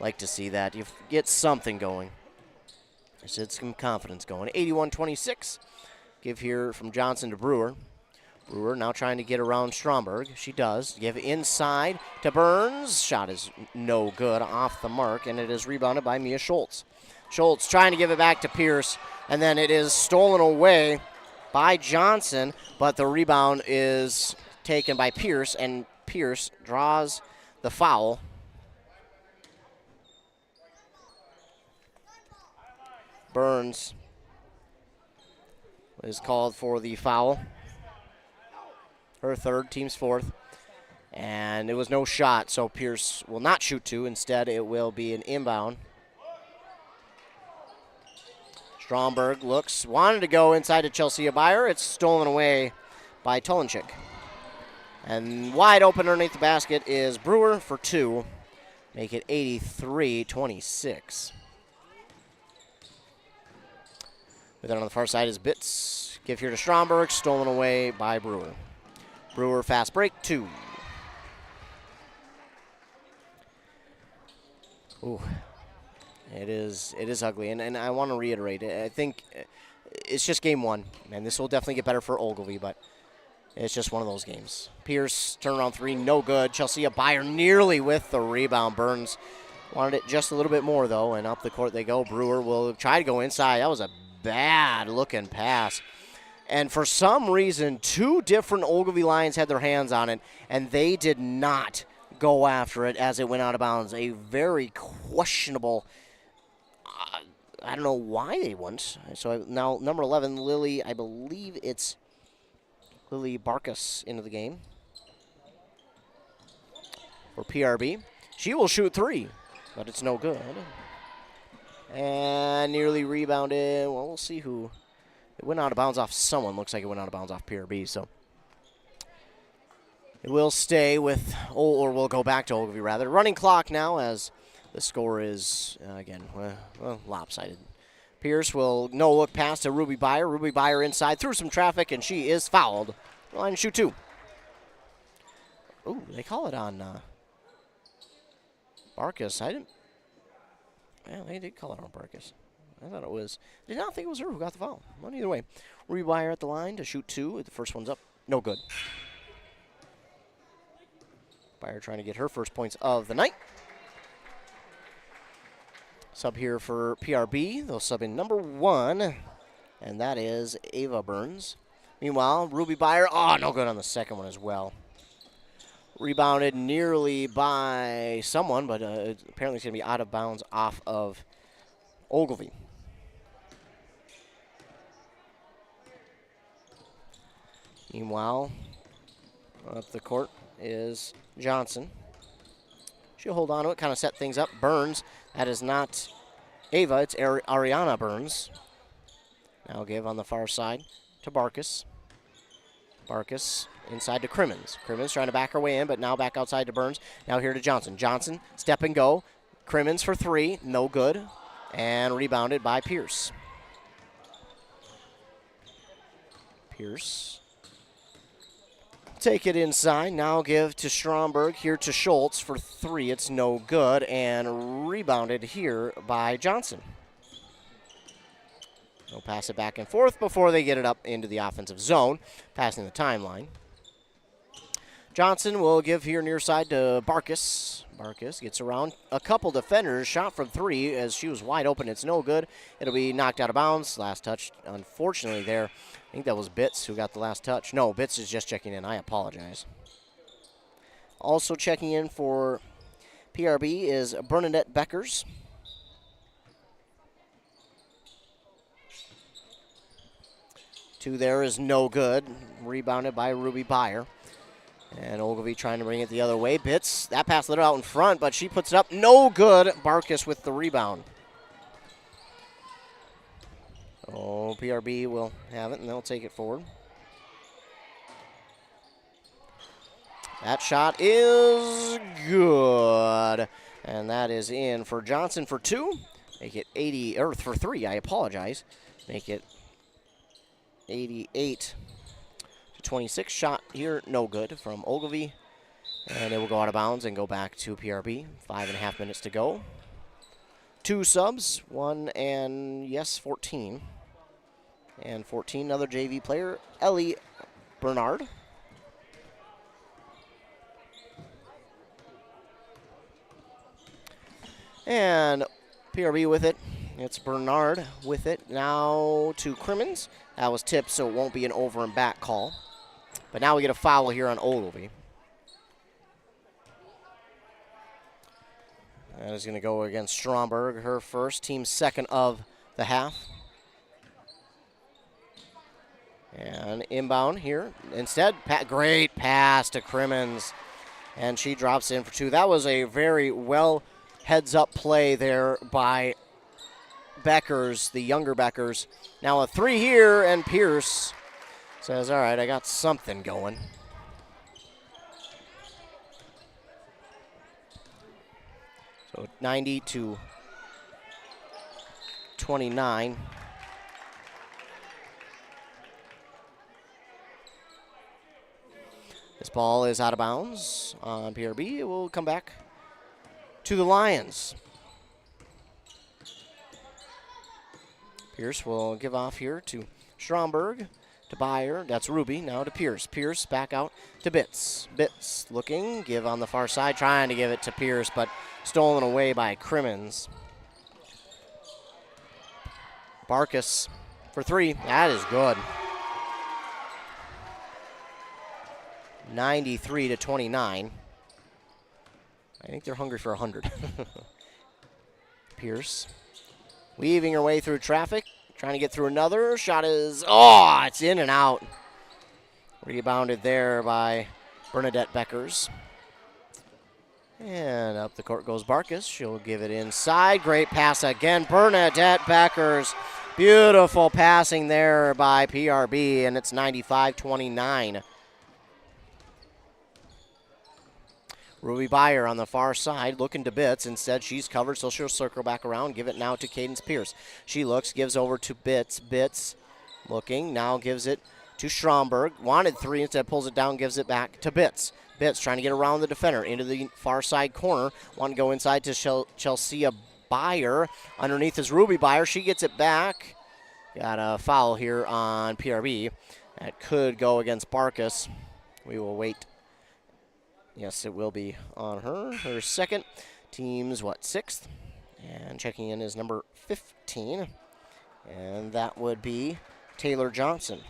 Like to see that. You get something going. There's some confidence going. 81-26. Give here from Johnson to Brewer. Brewer now trying to get around Stromberg. She does. Give inside to Burns. Shot is no good, off the mark, and it is rebounded by Mia Schultz. Schultz trying to give it back to Pierce, and then it is stolen away by Johnson, but the rebound is taken by Pierce, and Pierce draws the foul. Burns is called for the foul. Her third, team's fourth. And it was no shot, so Pierce will not shoot 2. Instead, it will be an inbound. Stromberg wanted to go inside to Chelsea Beyer. It's stolen away by Tolenchik. And wide open underneath the basket is Brewer for 2. Make it 83-26. With it on the far side is Bitts. Give here to Stromberg, stolen away by Brewer. Brewer fast break, 2. Ooh, it is ugly, and I want to reiterate, I think it's just game 1, and this will definitely get better for Ogilvie, but it's just one of those games. Pierce, turnaround 3, no good. Chelsea Beyer nearly with the rebound. Burns wanted it just a little bit more, though, and up the court they go. Brewer will try to go inside. That was a bad-looking pass. And for some reason, 2 different Ogilvie Lions had their hands on it, and they did not go after it as it went out of bounds. A very questionable, I don't know why they wouldn't. So now number 11, Lily, I believe it's River-Backus into the game for PRB. She will shoot 3, but it's no good. And nearly rebounded. Well, we'll see who. It went out of bounds off someone. Looks like it went out of bounds off PRB, so it will stay with, or we'll go back to Ogilvie, rather. Running clock now as the score is, again, lopsided. Pierce will no-look pass to Ruby Beyer. Ruby Beyer inside through some traffic, and she is fouled. Line shoot 2. Ooh, they call it on Backus. Yeah, they did call it on Backus. I thought it was, did not think it was her who got the foul. Well, either way, Ruby Beyer at the line to shoot 2. The first one's up. No good. Beyer trying to get her first points of the night. Sub here for PRB. They'll sub in number 1, and that is Ava Burns. Meanwhile, Ruby Beyer, no good on the second one as well. Rebounded nearly by someone, but apparently it's going to be out of bounds off of Ogilvie. Meanwhile, up the court is Johnson. She'll hold on to it, kind of set things up. Burns, that is not Ava, it's Ariana Burns. Now give on the far side to Backus. Backus inside to Crimmins. Crimmins trying to back her way in, but now back outside to Burns. Now here to Johnson. Johnson, step and go. Crimmins for 3, no good. And rebounded by Pierce. Pierce. Take it inside. Now give to Stromberg. Here to Schultz for 3. It's no good. And rebounded here by Johnson. They'll pass it back and forth before they get it up into the offensive zone, passing the timeline. Johnson will give here near side to Backus. Backus gets around a couple defenders. Shot from 3 as she was wide open. It's no good. It'll be knocked out of bounds. Last touch, unfortunately, there. I think that was Bitts who got the last touch. No, Bitts is just checking in. I apologize. Also checking in for PRB is Bernadette Beckers. Two there is no good. Rebounded by Ruby Beyer. And Ogilvie trying to bring it the other way. Bitts, that pass lit out in front, but she puts it up. No good. Backus with the rebound. Oh, PRB will have it, and they'll take it forward. That shot is good. And that is in for Johnson for 2. Make it 80, or for 3, I apologize. Make it 88-26. Shot here, no good from Ogilvie. And it will go out of bounds and go back to PRB. 5.5 minutes to go. 2 subs, 1 and, yes, 14. And 14, another JV player, Ellie Bernard. And PRB with it. It's Bernard with it. Now to Crimmins. That was tipped, so it won't be an over and back call. But now we get a foul here on Ogilvie. That is going to go against Stromberg, her first, team second of the half. And inbound here. Instead, great pass to Crimmins. And she drops in for 2. That was a very well heads-up play there by Beckers, the younger Beckers. Now a 3 here, and Pierce says, all right, I got something going. So 90-29. This ball is out of bounds on PRB. It will come back to the Lions. Pierce will give off here to Stromberg, to Byer. That's Ruby. Now to Pierce. Pierce back out to Bitts. Bitts looking, give on the far side, trying to give it to Pierce, but stolen away by Crimmins. Barkus for 3. That is good. 93-29. I think they're hungry for 100. Pierce weaving her way through traffic, trying to get through another. Shot is, it's in and out. Rebounded there by Bernadette Beckers. And up the court goes Barkus. She'll give it inside. Great pass again. Bernadette Beckers. Beautiful passing there by PRB, and it's 95-29. Ruby Byer on the far side looking to Bitts. Instead, she's covered, so she'll circle back around. Give it now to Cadence Pierce. She looks, gives over to Bitts. Bitts looking, now gives it to Stromberg. Wanted 3, instead pulls it down, gives it back to Bitts. Bitts trying to get around the defender into the far side corner. Want to go inside to Chelsea Byer. Underneath is Ruby Byer. She gets it back. Got a foul here on PRB. That could go against Barkus. We will wait. Yes, it will be on her. Her second. Team's, 6th? And checking in is number 15. And that would be Taylor Johnson.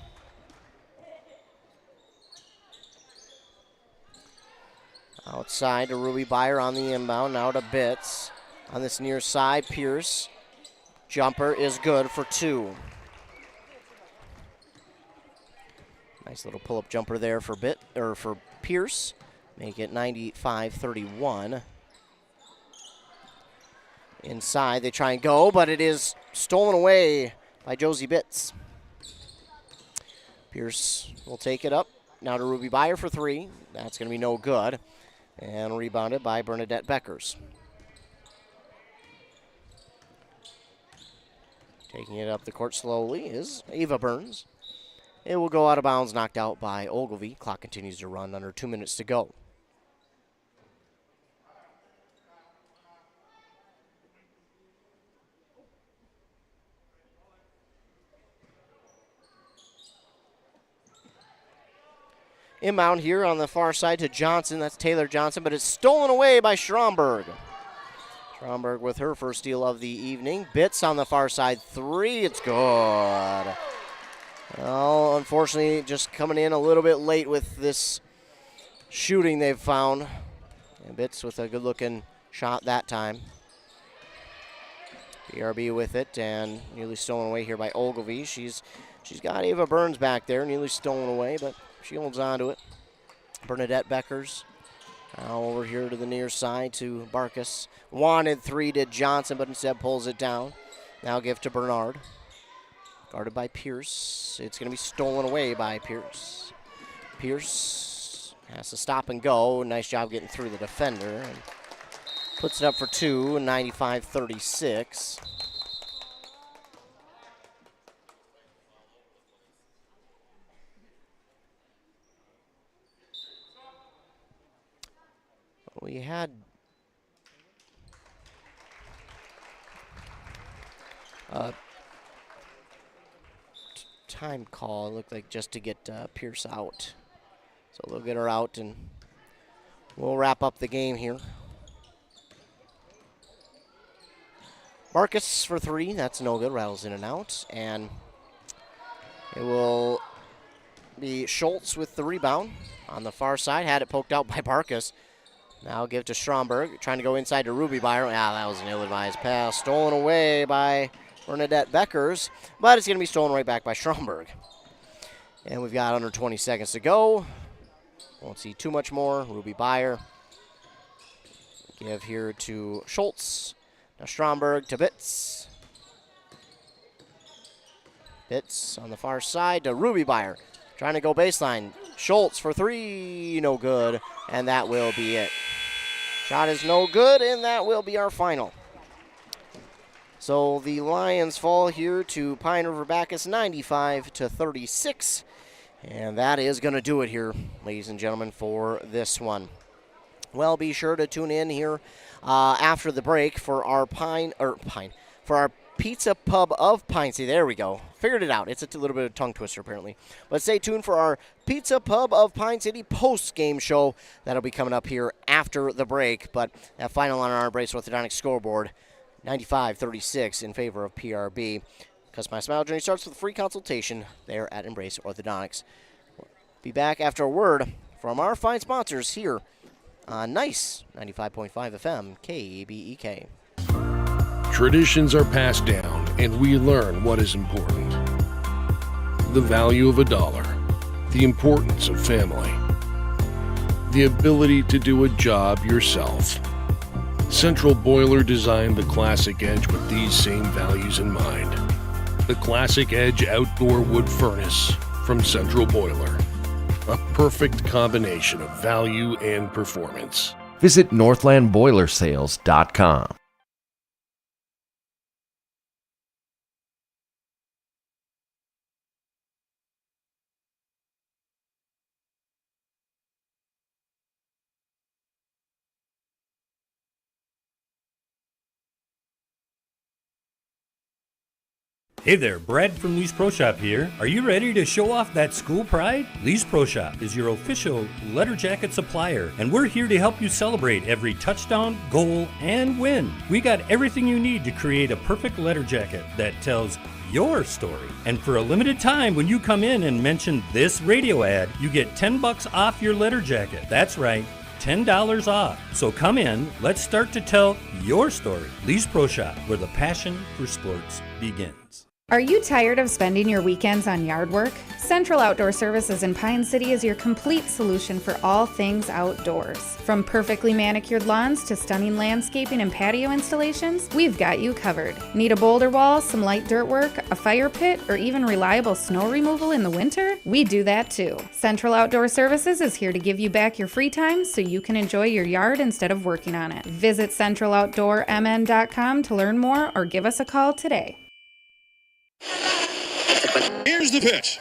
Outside to Ruby Byer on the inbound. Now to Bitts. On this near side, Pierce. Jumper is good for 2. Nice little pull-up jumper there for Pierce. Make it 95-31. Inside, they try and go, but it is stolen away by Josie Bitts. Pierce will take it up. Now to Ruby Byer for 3. That's going to be no good. And rebounded by Bernadette Beckers. Taking it up the court slowly is Ava Burns. It will go out of bounds, knocked out by Ogilvie. Clock continues to run, under 2 minutes to go. Inbound here on the far side to Johnson. That's Taylor Johnson, but it's stolen away by Stromberg. Stromberg with her first steal of the evening. Bitts on the far side, 3. It's good. Well, unfortunately, just coming in a little bit late with this shooting they've found. And Bitts with a good-looking shot that time. BRB with it, and nearly stolen away here by Ogilvie. She's got Ava Burns back there, nearly stolen away, but she holds on to it. Bernadette Beckers now over here to the near side to Barkus. Wanted 3 to Johnson, but instead pulls it down. Now give to Bernard. Guarded by Pierce. It's going to be stolen away by Pierce. Pierce has to stop and go. Nice job getting through the defender. And puts it up for 2, 95-36. We had a time call, it looked like, just to get Pierce out. So they'll get her out, and we'll wrap up the game here. Marcus for 3. That's no good. Rattles in and out. And it will be Schultz with the rebound on the far side. Had it poked out by Barkus. Now give to Stromberg, trying to go inside to Ruby Byer. That was an ill-advised pass. Stolen away by Bernadette Beckers, but it's going to be stolen right back by Stromberg. And we've got under 20 seconds to go. Won't see too much more. Ruby Byer. Give here to Schultz. Now Stromberg to Bitz. Bitz on the far side to Ruby Byer. Trying to go baseline. Schultz for three. No good. And that will be it. Shot is no good, and that will be our final. So the Lions fall here to Pine River-Backus 95-36. And that is going to do it here, ladies and gentlemen, for this one. Well, be sure to tune in here after the break for our for our Pizza Pub of Pine City. There we go. Figured it out. It's a little bit of a tongue twister, apparently. But stay tuned for our Pizza Pub of Pine City post-game show. That'll be coming up here after the break. But that final on our Embrace Orthodontics scoreboard, 95-36 in favor of PRB. Because my smile journey starts with a free consultation there at Embrace Orthodontics. Be back after a word from our fine sponsors here on Nice 95.5 FM KBEK. Traditions are passed down, and we learn what is important. The value of $1, the importance of family, the ability to do a job yourself. Central Boiler designed the Classic Edge with these same values in mind. The Classic Edge Outdoor Wood Furnace from Central Boiler. A perfect combination of value and performance. Visit northlandboilersales.com. Hey there, Brad from Lee's Pro Shop here. Are you ready to show off that school pride? Lee's Pro Shop is your official letter jacket supplier, and we're here to help you celebrate every touchdown, goal, and win. We got everything you need to create a perfect letter jacket that tells your story. And for a limited time, when you come in and mention this radio ad, you get $10 off your letter jacket. That's right, $10 off. So come in, let's start to tell your story. Lee's Pro Shop, where the passion for sports begins. Are you tired of spending your weekends on yard work? Central Outdoor Services in Pine City is your complete solution for all things outdoors. From perfectly manicured lawns to stunning landscaping and patio installations, we've got you covered. Need a boulder wall, some light dirt work, a fire pit, or even reliable snow removal in the winter? We do that too. Central Outdoor Services is here to give you back your free time so you can enjoy your yard instead of working on it. Visit centraloutdoormn.com to learn more or give us a call today. Here's the pitch.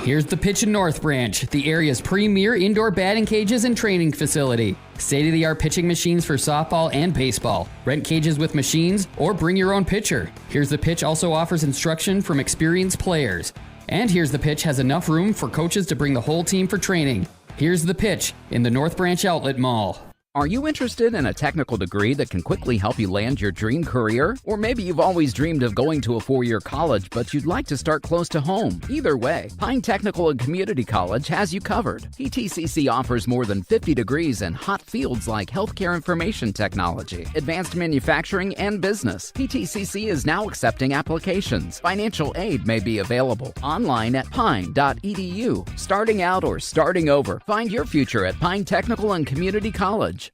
Here's the pitch in North Branch, the area's premier indoor batting cages and training facility. State-of-the-art pitching machines for softball and baseball. Rent cages with machines or bring your own pitcher. Here's the Pitch also offers instruction from experienced players. And Here's the Pitch has enough room for coaches to bring the whole team for training. Here's the Pitch in the North Branch Outlet Mall. Are you interested in a technical degree that can quickly help you land your dream career? Or maybe you've always dreamed of going to a four-year college, but you'd like to start close to home. Either way, Pine Technical and Community College has you covered. PTCC offers more than 50 degrees in hot fields like healthcare information technology, advanced manufacturing, and business. PTCC is now accepting applications. Financial aid may be available online at pine.edu. Starting out or starting over, find your future at Pine Technical and Community College.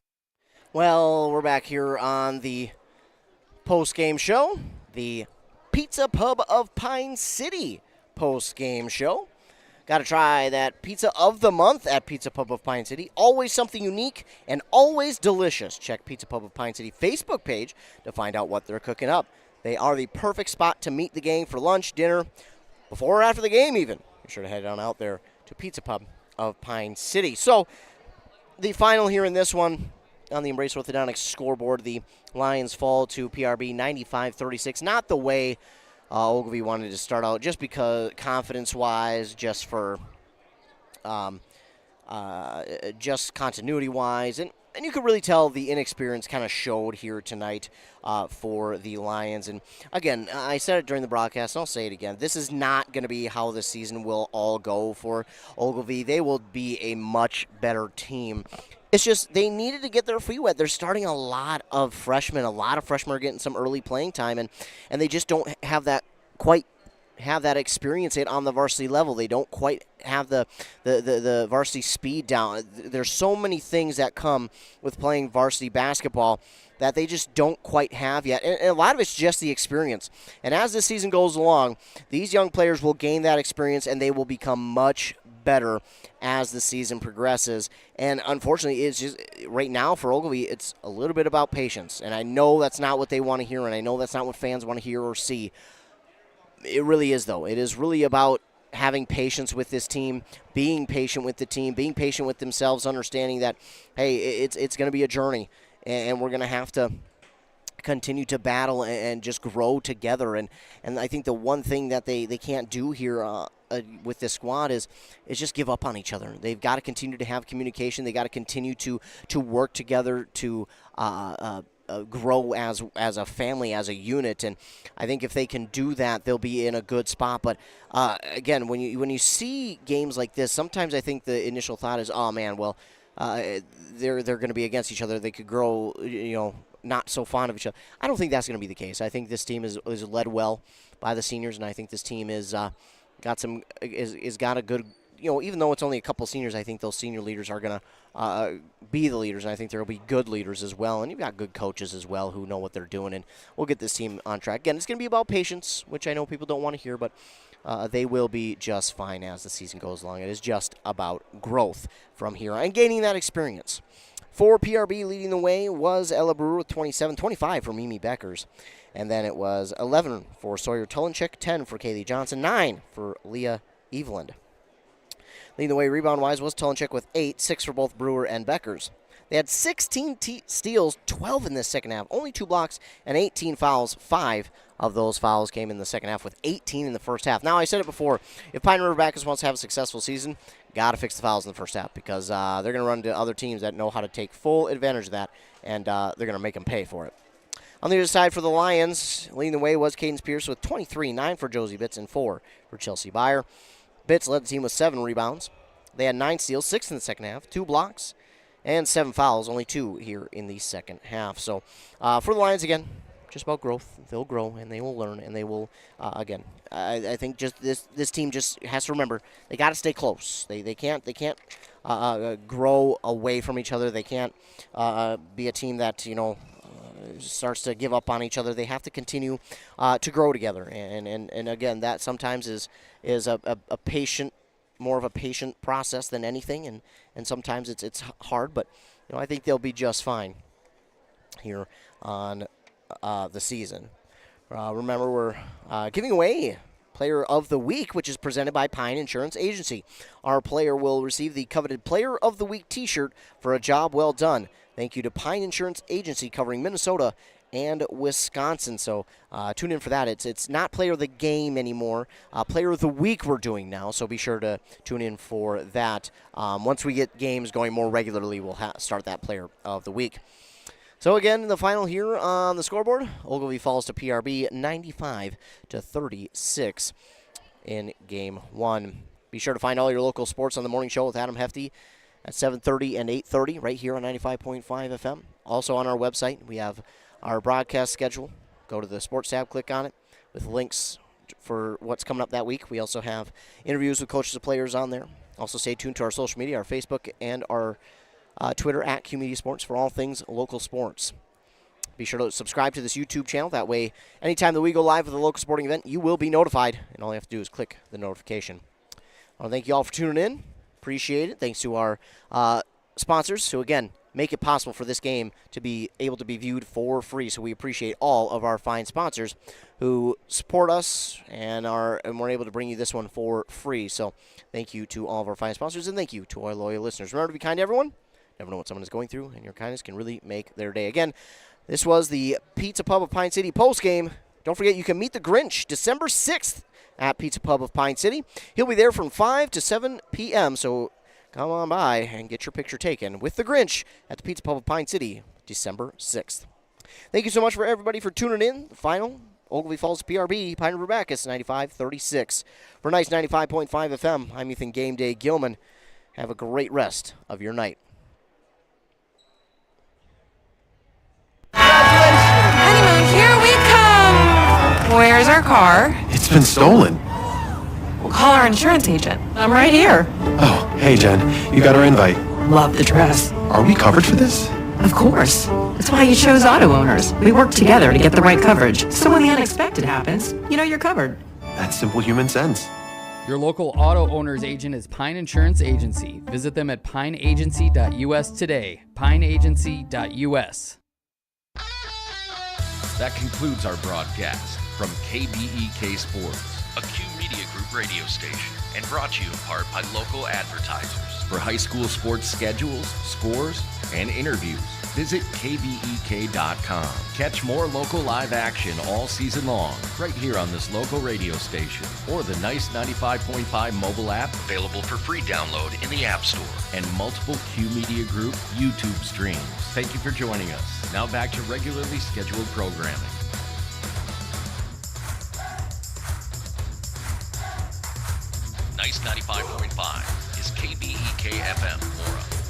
Well, we're back here on the post-game show, the Pizza Pub of Pine City post-game show. Got to try that pizza of the month at Pizza Pub of Pine City. Always something unique and always delicious. Check Pizza Pub of Pine City Facebook page to find out what they're cooking up. They are the perfect spot to meet the gang for lunch, dinner, before or after the game even. Be sure to head on out there to Pizza Pub of Pine City. So, the final here in this one, on the Embrace Orthodontics scoreboard, the Lions fall to PRB 95-36. Not the way Ogilvie wanted to start out, just because confidence-wise, just for just continuity-wise, and you could really tell the inexperience kind of showed here tonight for the Lions. And again, I said it during the broadcast, and I'll say it again. This is not going to be how the season will all go for Ogilvie. They will be a much better team. It's just they needed to get their feet wet. They're starting a lot of freshmen. A lot of freshmen are getting some early playing time, and they just don't have that quite have that experience yet on the varsity level. They don't quite have the varsity speed down. There's so many things that come with playing varsity basketball that they just don't quite have yet. And a lot of it's just the experience. And as this season goes along, these young players will gain that experience and they will become much better as the season progresses. And unfortunately, it's just right now for Ogilvie, it's a little bit about patience. And I know that's not what they want to hear, and I know that's not what fans want to hear or see. It really is, though. It is really about having patience with this team, being patient with the team, being patient with themselves, understanding that, hey, it's going to be a journey, and we're going to have to continue to battle and just grow together. And I think the one thing that they can't do here with this squad is just give up on each other. They've got to continue to have communication. They got to continue to work together to grow as a family, as a unit. And I think if they can do that, they'll be in a good spot. But again, when you see games like this, sometimes I think the initial thought is, oh man, well, they're going to be against each other. They could grow, not so fond of each other. I don't think that's going to be the case. I think this team is led well by the seniors, and I think this team is got a good, even though it's only a couple seniors, I think those senior leaders are going to be the leaders, and I think there will be good leaders as well, and you've got good coaches as well who know what they're doing, and we'll get this team on track. Again, it's going to be about patience, which I know people don't want to hear, but they will be just fine as the season goes along. It is just about growth from here and gaining that experience. For PRB, leading the way was Ella Brewer with 27, 25 for Mimi Beckers. And then it was 11 for Sawyer Tulenchik, 10 for Kaylee Johnson, 9 for Leah Eveland. Leading the way rebound-wise was Tulenchik with 8, 6 for both Brewer and Beckers. They had 16 steals, 12 in this second half, only 2 blocks, and 18 fouls. 5 of those fouls came in the second half, with 18 in the first half. Now, I said it before, if Pine River-Backus wants to have a successful season, got to fix the fouls in the first half, because they're going to run into other teams that know how to take full advantage of that, and they're going to make them pay for it. On the other side for the Lions, leading the way was Cadence Pierce with 23, 9 for Josie Bitts, and 4 for Chelsea Byer. Bitts led the team with 7 rebounds. They had 9 steals, 6 in the second half, 2 blocks, and 7 fouls, only 2 here in the second half. So for the Lions, again, just about growth. They'll grow, and they will learn, and they will, again, I think just this team just has to remember they got to stay close. They can't grow away from each other. They can't be a team that, starts to give up on each other. They have to continue to grow together. And again, that sometimes is a patient, more of a patient process than anything, and sometimes it's hard, but I think they'll be just fine here on the season. Remember, we're giving away Player of the Week, which is presented by Pine Insurance Agency. Our player will receive the coveted Player of the Week t-shirt for a job well done. Thank you to Pine Insurance Agency, covering Minnesota and Wisconsin. So tune in for that. It's not Player of the Game anymore. Player of the Week we're doing now, so be sure to tune in for that. Once we get games going more regularly, we'll start that Player of the Week. So again, the final here on the scoreboard, Ogilvie falls to PRB 95-36 in Game 1. Be sure to find all your local sports on the morning show with Adam Hefty at 7:30 and 8:30 right here on 95.5 FM. Also on our website, we have our broadcast schedule. Go to the sports tab, click on it with links for what's coming up that week. We also have interviews with coaches and players on there. Also stay tuned to our social media, our Facebook and our Twitter at QMedia Sports for all things local sports. Be sure to subscribe to this YouTube channel. That way, anytime that we go live with a local sporting event, you will be notified, and all you have to do is click the notification. I want to thank you all for tuning in. Appreciate it. Thanks to our sponsors who, again, make it possible for this game to be able to be viewed for free. So we appreciate all of our fine sponsors who support us and we're able to bring you this one for free. So thank you to all of our fine sponsors, and thank you to our loyal listeners. Remember to be kind to everyone. Never know what someone is going through, and your kindness can really make their day. Again, this was the Pizza Pub of Pine City postgame. Don't forget, you can meet the Grinch December 6th at Pizza Pub of Pine City. He'll be there from 5 to 7 p.m., so come on by and get your picture taken with the Grinch at the Pizza Pub of Pine City, December 6th. Thank you so much for everybody for tuning in. The final, Ogilvie Falls PRB, Pine River-Backus, 95-36. For Nice 95.5 FM, I'm Ethan Game Day Gilman. Have a great rest of your night. Honeymoon, here we come! Where's our car? It's It's been stolen. We'll call our insurance agent. I'm right here. Oh, hey, Jen. You got our invite. Love the dress. Are we covered for this? Of course. That's why you chose auto owners. We work together to get the right coverage. So when the unexpected happens, you know you're covered. That's simple human sense. Your local auto owner's agent is Pine Insurance Agency. Visit them at pineagency.us today. pineagency.us. That concludes our broadcast from KBEK Sports, a Q Media Group radio station, and brought to you in part by local advertisers. For high school sports schedules, scores, and interviews, visit kbek.com. Catch more local live action all season long right here on this local radio station or the Nice 95.5 mobile app, available for free download in the App Store, and multiple Q Media Group YouTube streams. Thank you for joining us. Now back to regularly scheduled programming. Nice 95.5 is KBEK FM Mora.